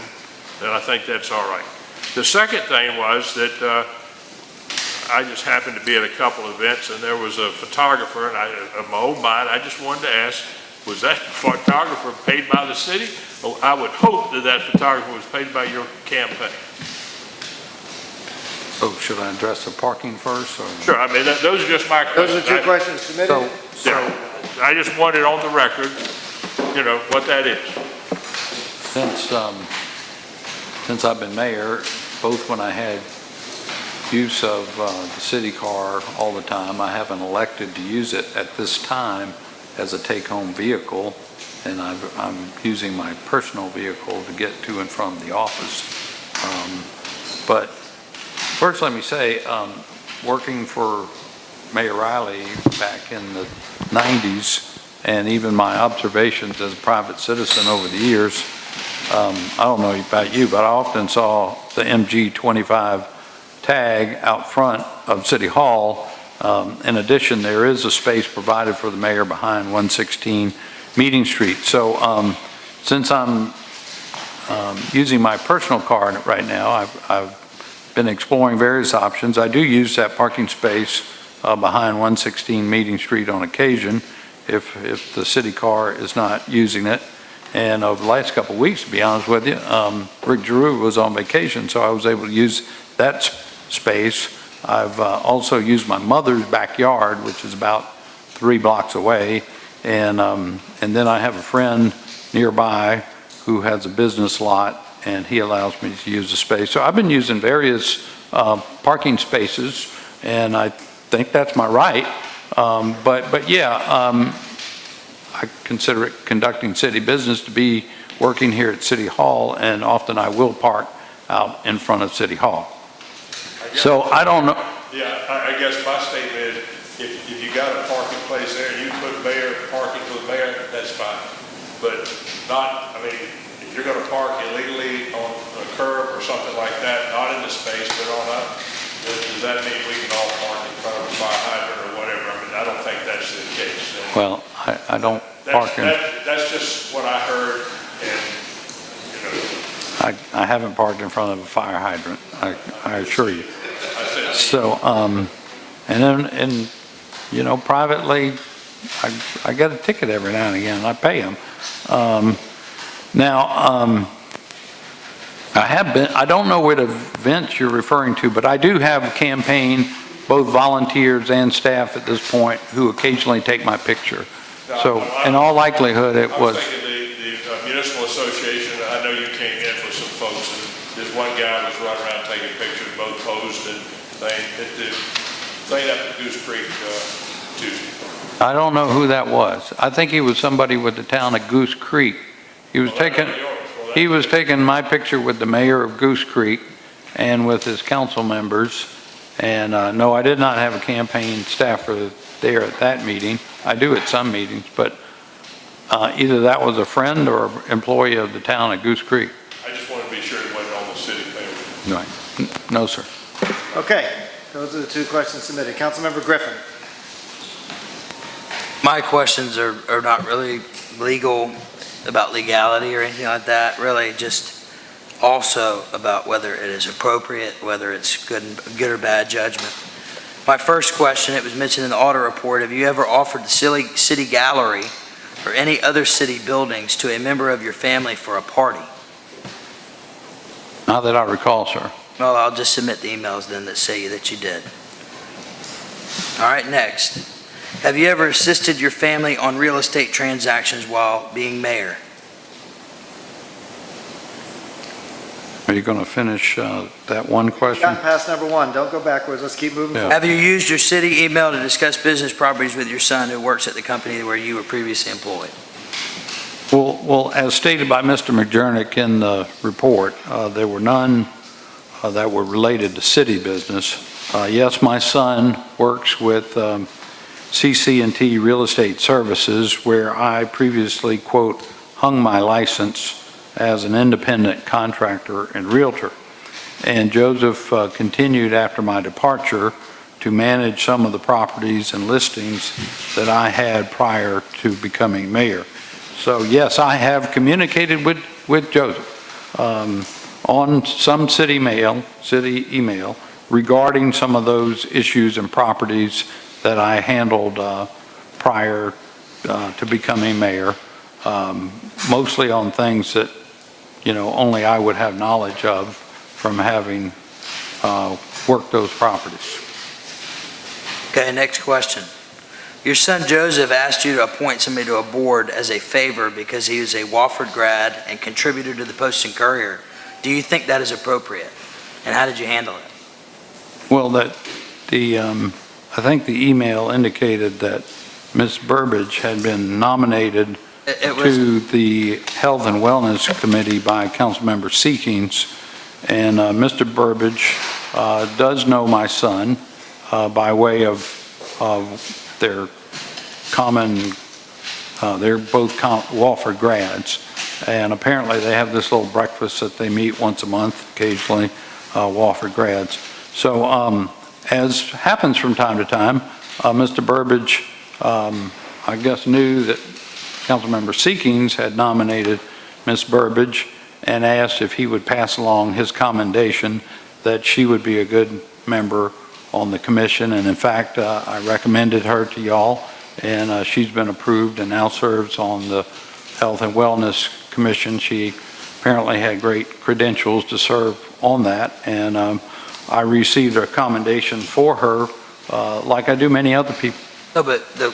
I think that's all right. The second thing was that I just happened to be at a couple events, and there was a photographer, and of my own mind, I just wanted to ask, was that photographer paid by the city? Well, I would hope that photographer was paid by your campaign. So should I address the parking first, or? Sure, I mean, those are just my questions. Those are the two questions submitted. So, I just wanted on the record, what that is. Since I've been mayor, both when I had use of the city car all the time, I haven't elected to use it at this time as a take-home vehicle, and I'm using my personal vehicle to get to and from the office. But first, let me say, working for Mayor Riley back in the 90s, and even my observations as a private citizen over the years, I don't know about you, but I often saw the MG25 tag out front of City Hall. In addition, there is a space provided for the mayor behind 116 Meeting Street. So since I'm using my personal car right now, I've been exploring various options. I do use that parking space behind 116 Meeting Street on occasion if the city car is not using it. And over the last couple of weeks, to be honest with you, Rick Giroux was on vacation, so I was able to use that space. I've also used my mother's backyard, which is about 3 blocks away, and then I have a friend nearby who has a business lot, and he allows me to use the space. So I've been using various parking spaces, and I think that's my right. But yeah, I consider it conducting city business to be working here at City Hall, and often I will park out in front of City Hall. So I don't know. Yeah, I guess my statement is, if you got a parking place there, you put mayor parking for the mayor, that's fine. But not, I mean, if you're gonna park illegally on a curb or something like that, not in the space, but on a, does that mean we can all park in front of a fire hydrant or whatever? I mean, I don't think that's the case. Well, I don't park in. That's just what I heard, and, I haven't parked in front of a fire hydrant, I assure you. So, and privately, I get a ticket every now and again, and I pay them. I don't know what events you're referring to, but I do have a campaign, both volunteers and staff at this point, who occasionally take my picture. So in all likelihood, it was. I was thinking the municipal association, I know you came in with some folks, and this one guy was running around taking pictures, both posed and thing up at Goose Creek Tuesday. I don't know who that was. I think he was somebody with the town of Goose Creek. He was taking my picture with the mayor of Goose Creek and with his council members. And no, I did not have a campaign staffer there at that meeting. I do at some meetings, but either that was a friend or employee of the town of Goose Creek. I just wanted to be sure it wasn't on the city page. Right. No, sir. Okay, those are the two questions submitted. Councilmember Griffin. My questions are not really legal, about legality or anything like that, really just also about whether it is appropriate, whether it's good or bad judgment. My first question, it was mentioned in the audit report, have you ever offered the city gallery or any other city buildings to a member of your family for a party? Not that I recall, sir. Well, I'll just submit the emails then that say that you did. All right, next. Have you ever assisted your family on real estate transactions while being mayor? Are you going to finish that one question? Got past number one. Don't go backwards. Let's keep moving forward. Have you used your city email to discuss business properties with your son who works at the company where you were previously employed? Well, as stated by Mr. McJernick in the report, there were none that were related to city business. Yes, my son works with CC&T Real Estate Services, where I previously, quote, hung my license as an independent contractor and realtor. And Joseph continued after my departure to manage some of the properties and listings that I had prior to becoming mayor. So yes, I have communicated with Joseph on some city email regarding some of those issues and properties that I handled prior to becoming mayor, mostly on things that, only I would have knowledge of from having worked those properties. Okay, next question. Your son Joseph asked you to appoint somebody to a board as a favor because he was a Wofford grad and contributed to the Post and Courier. Do you think that is appropriate? And how did you handle it? Well, I think the email indicated that Ms. Burbidge had been nominated to the Health and Wellness Committee by Councilmember Seekings, and Mr. Burbidge does know my son by way of their common, they're both Wofford grads, and apparently they have this little breakfast that they meet once a month, occasionally, Wofford grads. So as happens from time to time, Mr. Burbidge, I guess, knew that Councilmember Seekings had nominated Ms. Burbidge and asked if he would pass along his commendation that she would be a good member on the commission. And in fact, I recommended her to y'all, and she's been approved and now serves on the Health and Wellness Commission. She apparently had great credentials to serve on that, and I received a commendation for her, like I do many other people. No, but the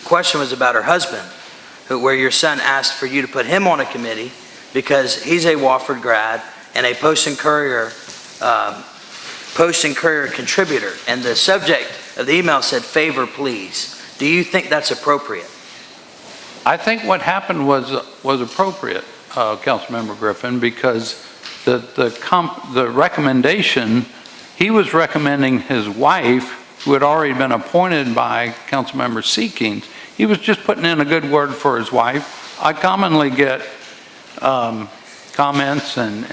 question was about her husband, where your son asked for you to put him on a committee because he's a Wofford grad and a Post and Courier contributor, and the subject of the email said, favor, please. Do you think that's appropriate? I think what happened was appropriate, Councilmember Griffin, because the recommendation, he was recommending his wife, who had already been appointed by Councilmember Seekings. He was just putting in a good word for his wife. I commonly get comments and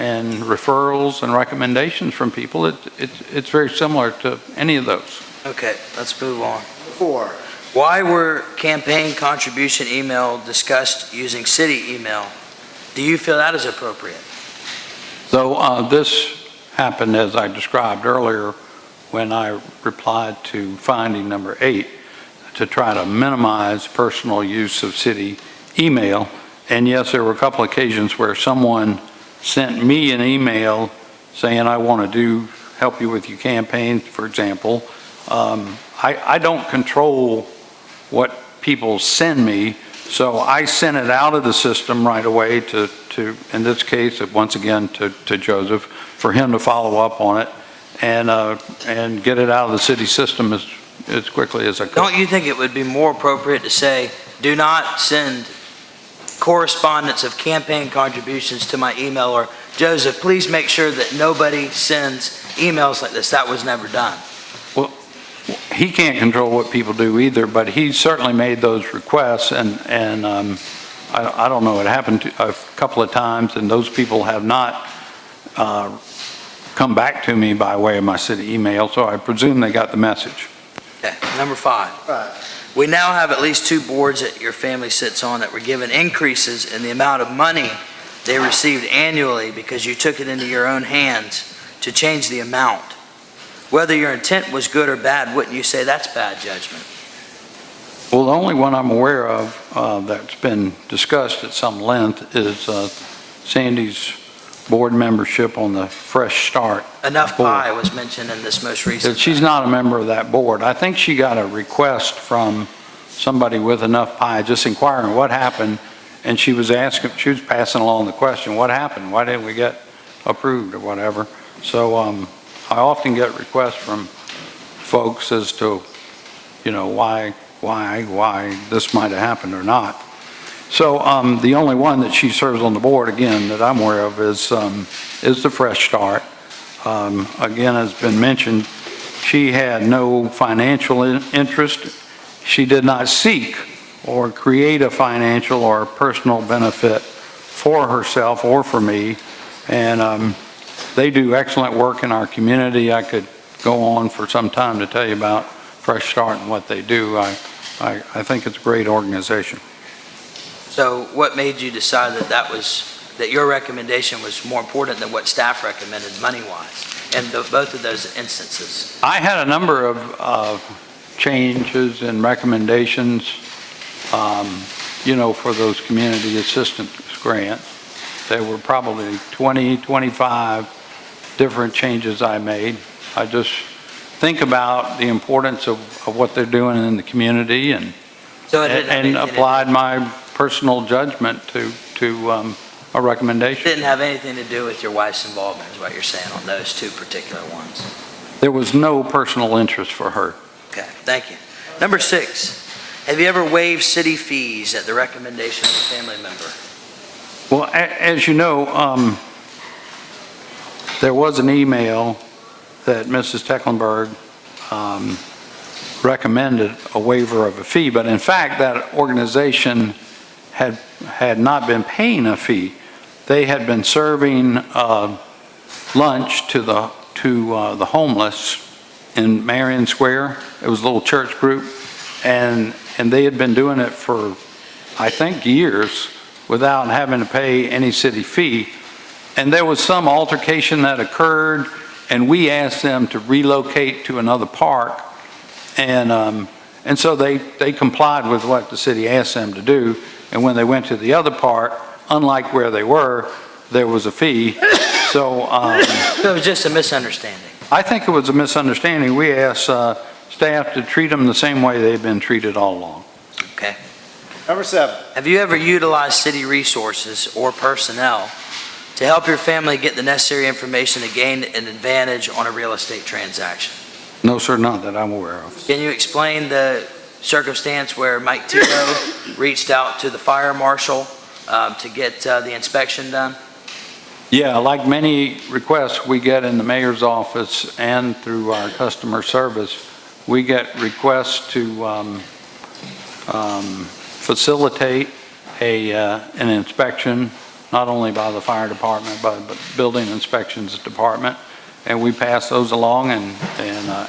referrals and recommendations from people. It's very similar to any of those. Okay, let's move on. 4. Why were campaign contribution email discussed using city email? Do you feel that is appropriate? So this happened as I described earlier when I replied to finding number 8 to try to minimize personal use of city email. And yes, there were a couple occasions where someone sent me an email saying, I want to help you with your campaign, for example. I don't control what people send me, so I sent it out of the system right away to in this case, once again, to Joseph, for him to follow up on it and get it out of the city system as quickly as I could. Don't you think it would be more appropriate to say, do not send correspondence of campaign contributions to my email, or Joseph, please make sure that nobody sends emails like this? That was never done. Well, he can't control what people do either, but he certainly made those requests, and I don't know, it happened a couple of times, and those people have not come back to me by way of my city email, so I presume they got the message. Okay, number 5. We now have at least 2 boards that your family sits on that were given increases in the amount of money they received annually because you took it into your own hands to change the amount. Whether your intent was good or bad, wouldn't you say that's bad judgment? Well, the only one I'm aware of that's been discussed at some length is Sandy's board membership on the Fresh Start Enough board. Pie was mentioned in this most recent. She's not a member of that board. I think she got a request from somebody with Enough Pie just inquiring what happened, and she was passing along the question, what happened? Why didn't we get approved or whatever? So I often get requests from folks as to, why this might have happened or not. So the only one that she serves on the board, again, that I'm aware of is the Fresh Start. Again, has been mentioned, she had no financial interest. She did not seek or create a financial or personal benefit for herself or for me. And they do excellent work in our community. I could go on for some time to tell you about Fresh Start and what they do. I think it's a great organization. So what made you decide that your recommendation was more important than what staff recommended money-wise in both of those instances? I had a number of changes and recommendations, for those community assistance grants. There were probably 20, 25 different changes I made. I just think about the importance of what they're doing in the community and applied my personal judgment to a recommendation. Didn't have anything to do with your wife's involvement, is what you're saying, on those two particular ones? There was no personal interest for her. Okay, thank you. Number 6, have you ever waived city fees at the recommendation of a family member? Well, as you know, there was an email that Mrs. Tecklenburg recommended a waiver of a fee, but in fact, that organization had not been paying a fee. They had been serving lunch to the homeless in Marion Square. It was a little church group, and they had been doing it for, I think, years without having to pay any city fee. And there was some altercation that occurred, and we asked them to relocate to another park, and so they complied with what the city asked them to do. And when they went to the other park, unlike where they were, there was a fee. So it was just a misunderstanding. I think it was a misunderstanding. We asked staff to treat them the same way they've been treated all along. Okay. Number 7. Have you ever utilized city resources or personnel to help your family get the necessary information to gain an advantage on a real estate transaction? No, sir, not that I'm aware of. Can you explain the circumstance where Mike Tito reached out to the fire marshal to get the inspection done? Yeah, like many requests we get in the mayor's office and through our customer service, we get requests to facilitate an inspection, not only by the fire department, but building inspections department. And we pass those along and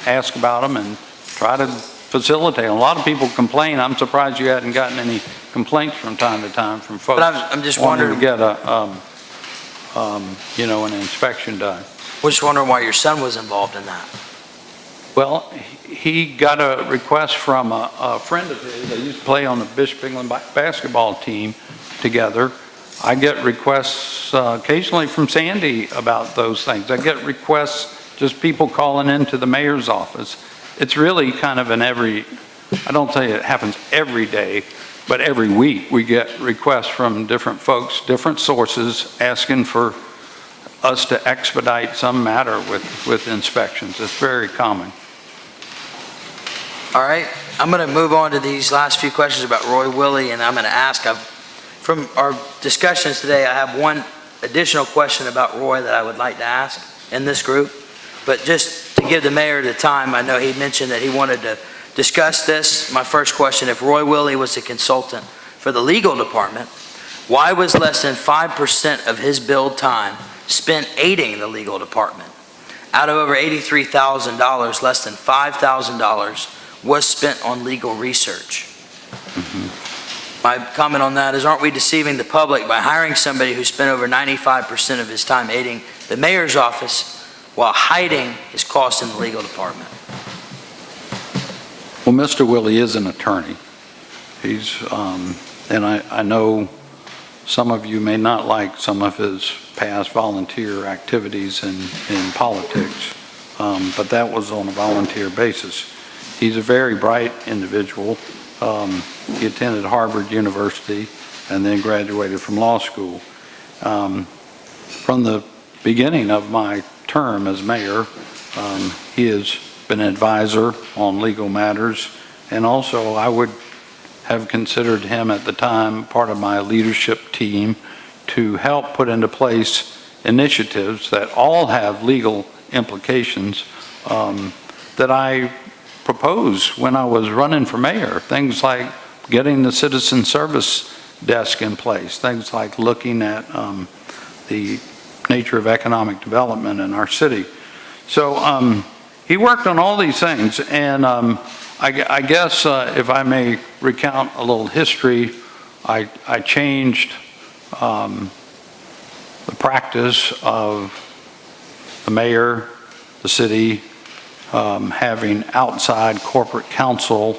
ask about them and try to facilitate. A lot of people complain. I'm surprised you hadn't gotten any complaints from time to time from folks. But I'm just wondering to get an inspection done. We're just wondering why your son was involved in that. Well, he got a request from a friend of his. They used to play on the Bishop England basketball team together. I get requests occasionally from Sandy about those things. I get requests, just people calling into the mayor's office. It's really kind of I don't say it happens every day, but every week we get requests from different folks, different sources, asking for us to expedite some matter with inspections. It's very common. All right, I'm going to move on to these last few questions about Roy Willie, and I'm going to ask, from our discussions today, I have one additional question about Roy that I would like to ask in this group, but just to give the mayor the time, I know he mentioned that he wanted to discuss this. My first question, if Roy Willie was a consultant for the legal department, why was less than 5% of his billed time spent aiding the legal department? Out of over $83,000, less than $5,000 was spent on legal research. My comment on that is, aren't we deceiving the public by hiring somebody who spent over 95% of his time aiding the mayor's office while hiding his costs in the legal department? Well, Mr. Willie is an attorney. He's, and I know some of you may not like some of his past volunteer activities in politics, but that was on a volunteer basis. He's a very bright individual. He attended Harvard University and then graduated from law school. From the beginning of my term as mayor, he has been an advisor on legal matters, and also I would have considered him at the time part of my leadership team to help put into place initiatives that all have legal implications that I proposed when I was running for mayor. Things like getting the citizen service desk in place, things like looking at the nature of economic development in our city. So he worked on all these things, and I guess if I may recount a little history, I changed the practice of the mayor, the city, having outside corporate counsel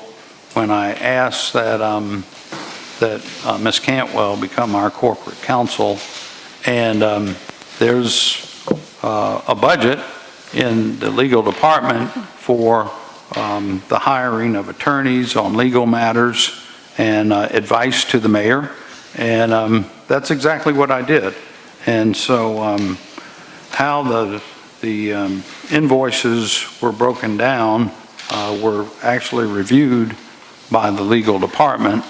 when I asked that Ms. Cantwell become our corporate counsel. And there's a budget in the legal department for the hiring of attorneys on legal matters and advice to the mayor. And that's exactly what I did. And so how the invoices were broken down were actually reviewed by the legal department.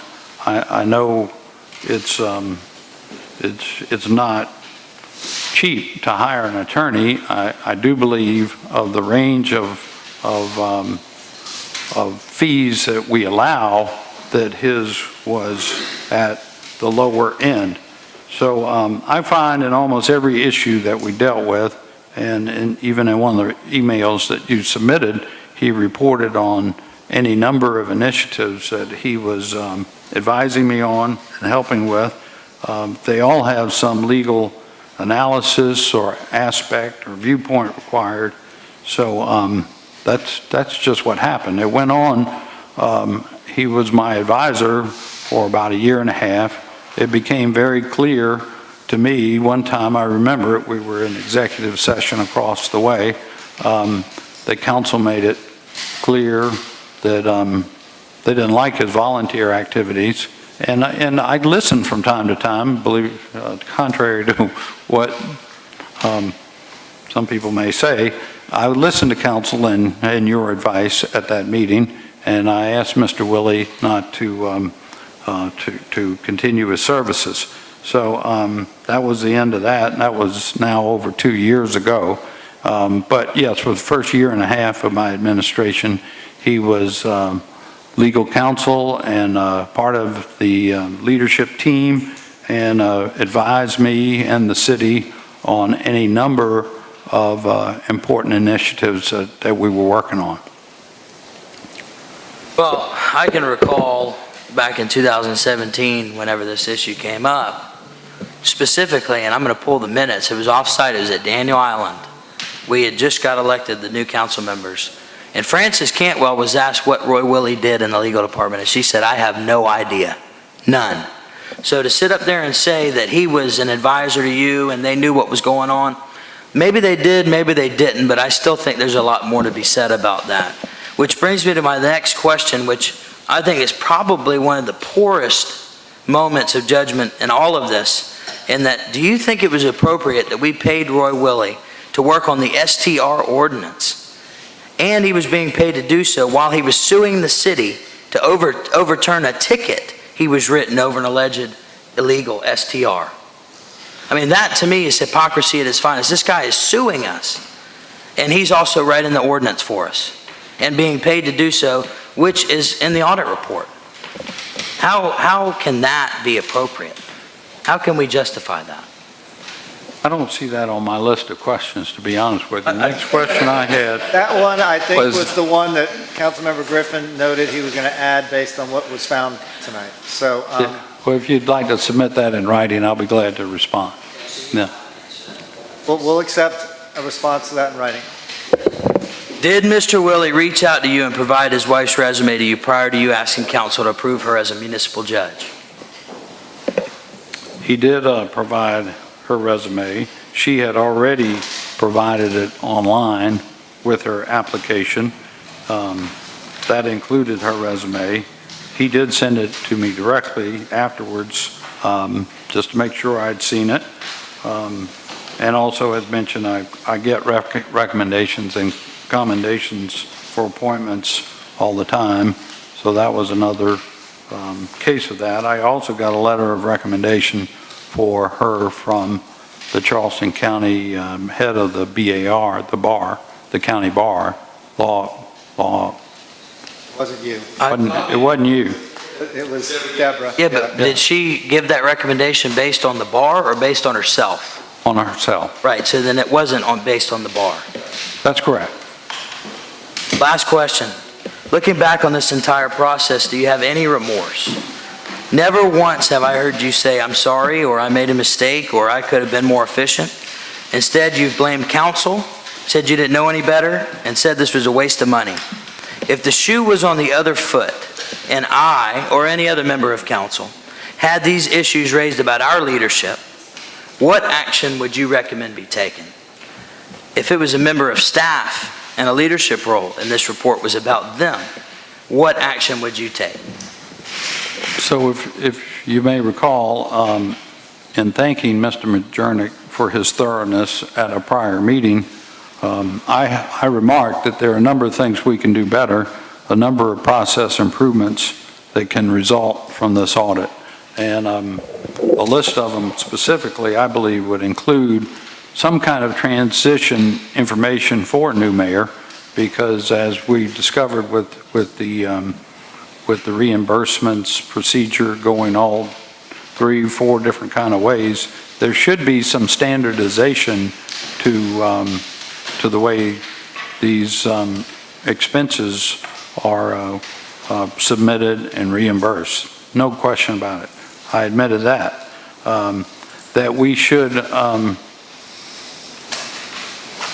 I know it's not cheap to hire an attorney. I do believe of the range of fees that we allow, that his was at the lower end. So I find in almost every issue that we dealt with, and even in one of the emails that you submitted, he reported on any number of initiatives that he was advising me on and helping with. They all have some legal analysis or aspect or viewpoint required. So that's just what happened. It went on. He was my advisor for about a year and a half. It became very clear to me, one time I remember it, we were in executive session across the way, the council made it clear that they didn't like his volunteer activities. And I listened from time to time, contrary to what some people may say. I would listen to counsel and your advice at that meeting, and I asked Mr. Willie not to continue his services. So that was the end of that, and that was now over 2 years ago. But yes, for the first year and a half of my administration, he was legal counsel and part of the leadership team, and advised me and the city on any number of important initiatives that we were working on. Well, I can recall back in 2017, whenever this issue came up, specifically, and I'm going to pull the minutes, it was off-site, it was at Daniel Island. We had just got elected, the new council members. And Frances Cantwell was asked what Roy Willie did in the legal department, and she said, I have no idea, none. So to sit up there and say that he was an advisor to you and they knew what was going on, maybe they did, maybe they didn't, but I still think there's a lot more to be said about that. Which brings me to my next question, which I think is probably one of the poorest moments of judgment in all of this, in that, do you think it was appropriate that we paid Roy Willie to work on the STR ordinance, and he was being paid to do so while he was suing the city to overturn a ticket he was written over an alleged illegal STR? I mean, that to me is hypocrisy at its finest. This guy is suing us, and he's also writing the ordinance for us and being paid to do so, which is in the audit report. How can that be appropriate? How can we justify that? I don't see that on my list of questions, to be honest with you. The next question I had. That one, I think, was the one that Councilmember Griffin noted he was going to add based on what was found tonight. So, Well, if you'd like to submit that in writing, I'll be glad to respond. Yeah. we'll accept a response to that in writing. Did Mr. Willie reach out to you and provide his wife's resume to you prior to you asking council to approve her as a municipal judge? He did provide her resume. She had already provided it online with her application. That included her resume. He did send it to me directly afterwards, just to make sure I'd seen it. And also, as mentioned, I get recommendations and commendations for appointments all the time. So that was another case of that. I also got a letter of recommendation for her from the Charleston County head of the BAR, the county bar, law. Wasn't you. It wasn't you. It was Deborah. Yeah, but did she give that recommendation based on the bar or based on herself? On herself. Right, so then it wasn't based on the bar. That's correct. Last question. Looking back on this entire process, do you have any remorse? Never once have I heard you say, I'm sorry, or I made a mistake, or I could have been more efficient. Instead, you've blamed counsel, said you didn't know any better, and said this was a waste of money. If the shoe was on the other foot, and I, or any other member of council, had these issues raised about our leadership, what action would you recommend be taken? If it was a member of staff and a leadership role, and this report was about them, what action would you take? So if you may recall, in thanking Mr. Majernik for his thoroughness at a prior meeting, I remarked that there are a number of things we can do better, a number of process improvements that can result from this audit. And a list of them specifically, I believe, would include some kind of transition information for a new mayor, because as we discovered with the reimbursements procedure going all 3 or 4 different kind of ways, there should be some standardization to the way these expenses are submitted and reimbursed. No question about it. I admitted that. That we should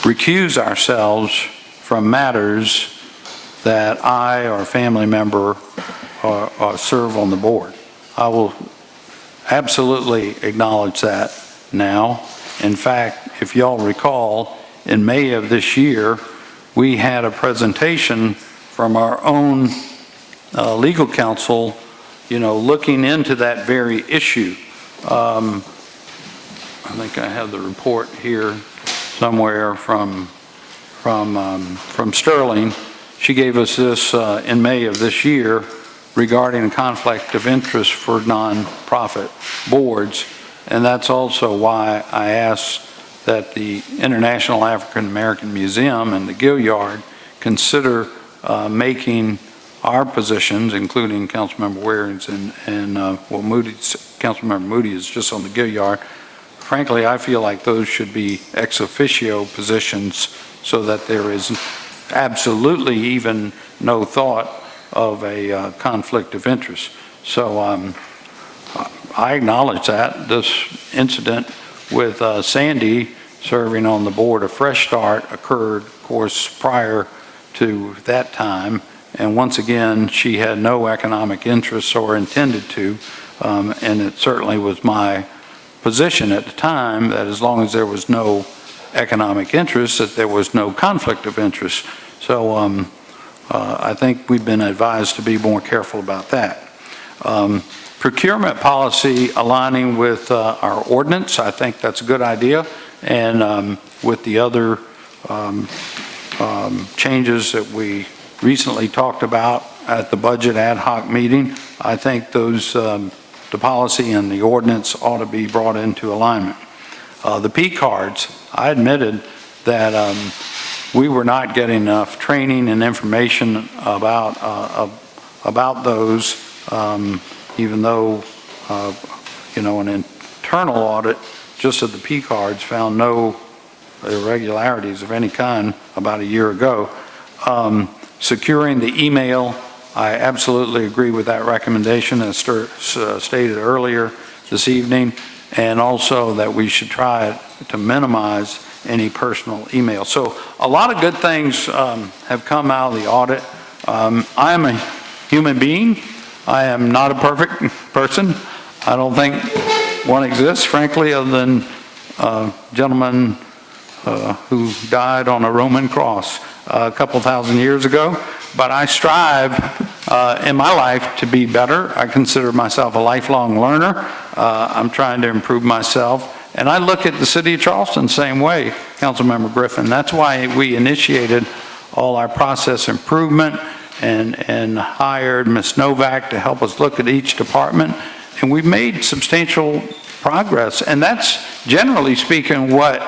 recuse ourselves from matters that I or a family member serve on the board. I will absolutely acknowledge that now. In fact, if y'all recall, in May of this year, we had a presentation from our own legal counsel, looking into that very issue. I think I have the report here somewhere from Sterling. She gave us this in May of this year regarding conflict of interest for nonprofit boards, and that's also why I asked that the International African American Museum and the Gilliard consider making our positions, including Councilmember Waring's and Councilmember Moody is just on the Gilliard. Frankly, I feel like those should be ex officio positions so that there is absolutely even no thought of a conflict of interest. So I acknowledge that. This incident with Sandy serving on the board of Fresh Start occurred, of course, prior to that time. And once again, she had no economic interest or intended to. And it certainly was my position at the time that as long as there was no economic interest, that there was no conflict of interest. So I think we've been advised to be more careful about that. Procurement policy aligning with our ordinance, I think that's a good idea. And with the other changes that we recently talked about at the budget ad hoc meeting, I think those, the policy and the ordinance ought to be brought into alignment. The P cards, I admitted that we were not getting enough training and information about those, even though, an internal audit just of the P cards found no irregularities of any kind about a year ago. Securing the email, I absolutely agree with that recommendation as stated earlier this evening, and also that we should try to minimize any personal email. So a lot of good things have come out of the audit. I am a human being. I am not a perfect person. I don't think one exists, frankly, other than a gentleman who died on a Roman cross a couple thousand years ago. But I strive in my life to be better. I consider myself a lifelong learner. I'm trying to improve myself. And I look at the city of Charleston the same way, Councilmember Griffin. That's why we initiated all our process improvement and hired Ms. Novak to help us look at each department. And we've made substantial progress. And that's, generally speaking, what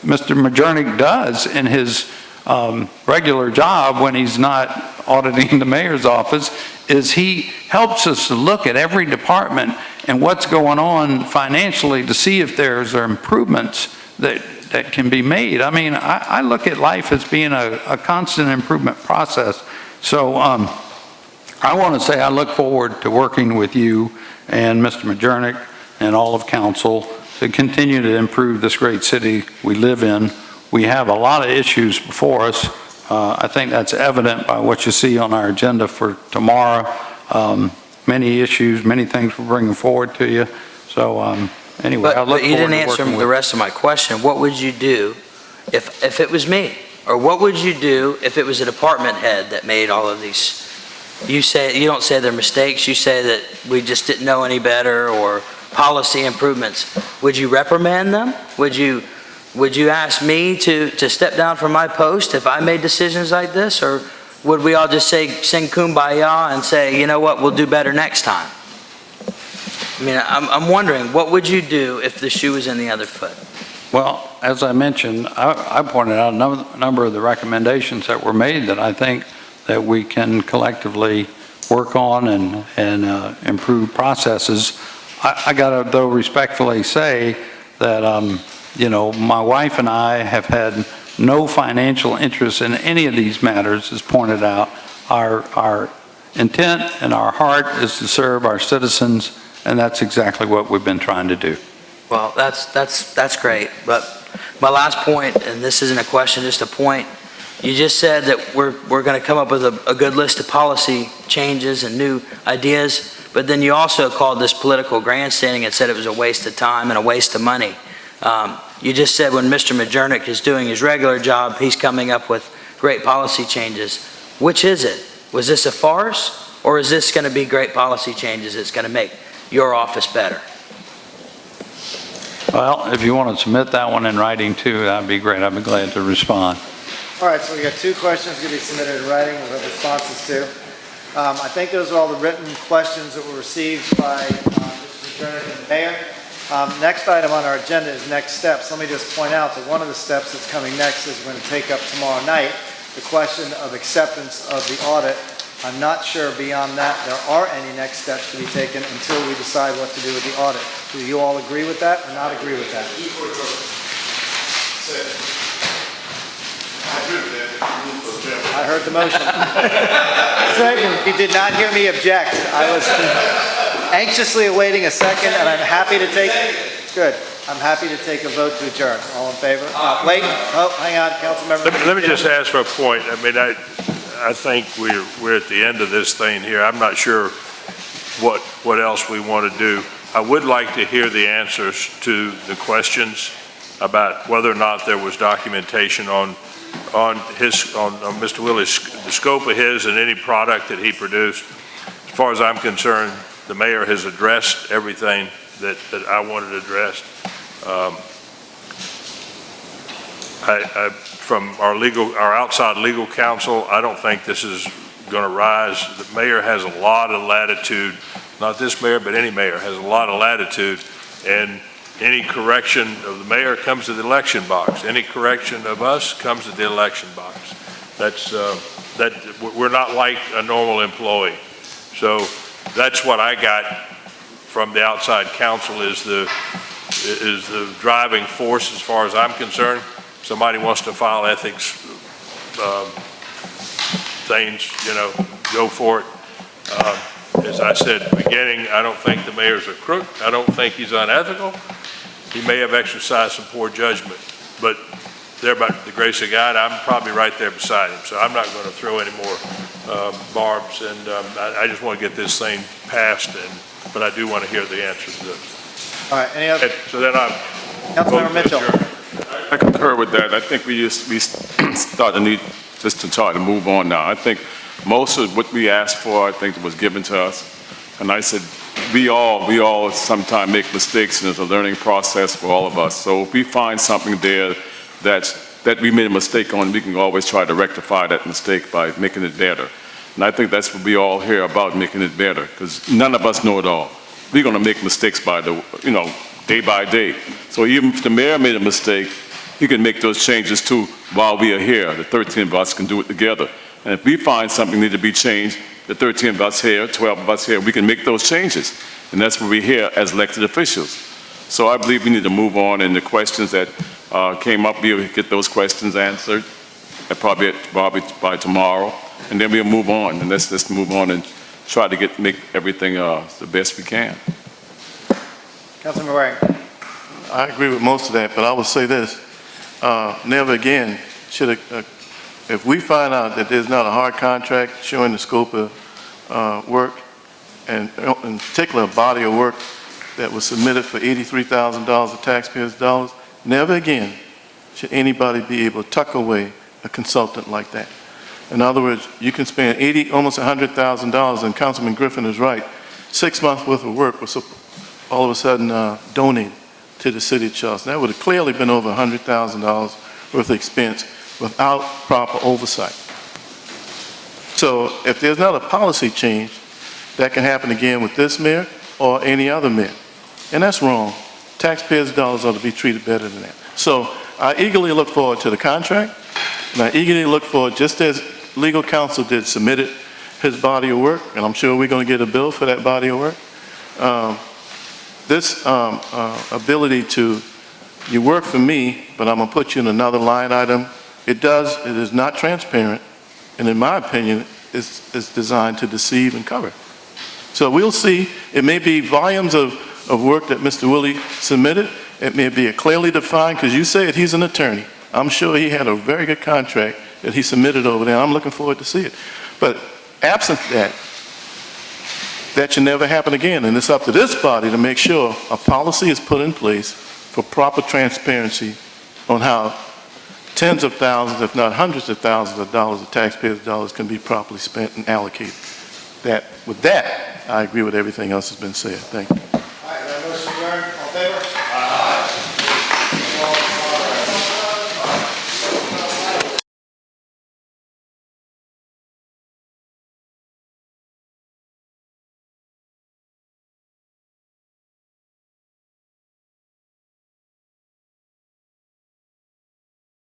Mr. Majernik does in his regular job when he's not auditing the mayor's office, is he helps us to look at every department and what's going on financially to see if there's improvements that can be made. I mean, I look at life as being a constant improvement process. So I want to say I look forward to working with you and Mr. Majernik and all of council to continue to improve this great city we live in. We have a lot of issues before us. I think that's evident by what you see on our agenda for tomorrow. Many issues, many things we're bringing forward to you. So anyway, I look forward to working with you. But you didn't answer the rest of my question. What would you do if it was me? Or what would you do if it was a department head that made all of these? You don't say they're mistakes. You say that we just didn't know any better, or policy improvements. Would you reprimand them? Would you ask me to step down from my post if I made decisions like this? Or would we all just sing kumbaya and say, you know what, we'll do better next time? I mean, I'm wondering, what would you do if the shoe was in the other foot? Well, as I mentioned, I pointed out a number of the recommendations that were made that I think that we can collectively work on and improve processes. I got to, though, respectfully say that, my wife and I have had no financial interest in any of these matters, as pointed out. Our intent and our heart is to serve our citizens, and that's exactly what we've been trying to do. Well, that's great. But my last point, and this isn't a question, just a point, you just said that we're going to come up with a good list of policy changes and new ideas, but then you also called this political grandstanding and said it was a waste of time and a waste of money. You just said when Mr. Majernik is doing his regular job, he's coming up with great policy changes. Which is it? Was this a farce, or is this going to be great policy changes that's going to make your office better? Well, if you want to submit that one in writing too, that'd be great. I'd be glad to respond. All right, so we got 2 questions going to be submitted in writing. We'll have responses to. I think those are all the written questions that were received by Mr. Majernik and the mayor. Next item on our agenda is next steps. Let me just point out that one of the steps that's coming next is we're going to take up tomorrow night the question of acceptance of the audit. I'm not sure beyond that there are any next steps to be taken until we decide what to do with the audit. Do you all agree with that or not agree with that? I heard the motion. Second. You did not hear me object. I was anxiously awaiting a second, and I'm happy to take. Good. I'm happy to take a vote to adjourn. All in favor? Wait. Oh, hang on, Councilmember. Let me just ask for a point. I mean, I think we're at the end of this thing here. I'm not sure what else we want to do. I would like to hear the answers to the questions about whether or not there was documentation on Mr. Willie's, the scope of his and any product that he produced. As far as I'm concerned, the mayor has addressed everything that I wanted addressed. From our outside legal counsel, I don't think this is going to rise. The mayor has a lot of latitude, not this mayor, but any mayor has a lot of latitude, and any correction of the mayor comes to the election box. Any correction of us comes to the election box. We're not like a normal employee. So that's what I got from the outside counsel is the driving force as far as I'm concerned. Somebody wants to file ethics things, go for it. As I said at the beginning, I don't think the mayor's a crook. I don't think he's unethical. He may have exercised some poor judgment, but there, by the grace of God, I'm probably right there beside him. So I'm not going to throw any more barbs, and I just want to get this thing passed, but I do want to hear the answer to this. All right, any other? So then Councilmember Mitchell. I concur with that. I think we start to need just to try to move on now. I think most of what we asked for, I think, was given to us. And I said, we all sometimes make mistakes, and it's a learning process for all of us. So if we find something there that we made a mistake on, we can always try to rectify that mistake by making it better. And I think that's what we all hear about, making it better, because none of us know it all. we're going to make mistakes day by day. So even if the mayor made a mistake, he can make those changes too while we are here. The 13 of us can do it together. And if we find something need to be changed, the 13 of us here, 12 of us here, we can make those changes. And that's what we're here as elected officials. So I believe we need to move on, and the questions that came up, we'll get those questions answered, and probably by tomorrow, and then we'll move on. And let's move on and try to make everything the best we can. Councilman Waring. I agree with most of that, but I will say this. Never again should, if we find out that there's not a hard contract showing the scope of work, and in particular a body of work that was submitted for $83,000 of taxpayers' dollars, never again should anybody be able to tuck away a consultant like that. In other words, you can spend almost $100,000, and Councilman Griffin is right, 6 months worth of work was all of a sudden donated to the city of Charleston. That would have clearly been over $100,000 worth of expense without proper oversight. So if there's not a policy change, that can happen again with this mayor or any other mayor. And that's wrong. Taxpayers' dollars ought to be treated better than that. So I eagerly look forward to the contract, and I eagerly look forward, just as legal counsel did, submitted his body of work, and I'm sure we're going to get a bill for that body of work. This ability to, you work for me, but I'm going to put you in another line item, it is not transparent, and in my opinion, is designed to deceive and cover. So we'll see. It may be volumes of work that Mr. Willie submitted. It may be a clearly defined, because you said he's an attorney. I'm sure he had a very good contract that he submitted over there. I'm looking forward to see it. But absent that should never happen again. And it's up to this body to make sure a policy is put in place for proper transparency on how tens of thousands, if not hundreds of thousands of dollars of taxpayers' dollars can be properly spent and allocated. With that, I agree with everything else that's been said. Thank you. All right, motion adjourned. All in favor?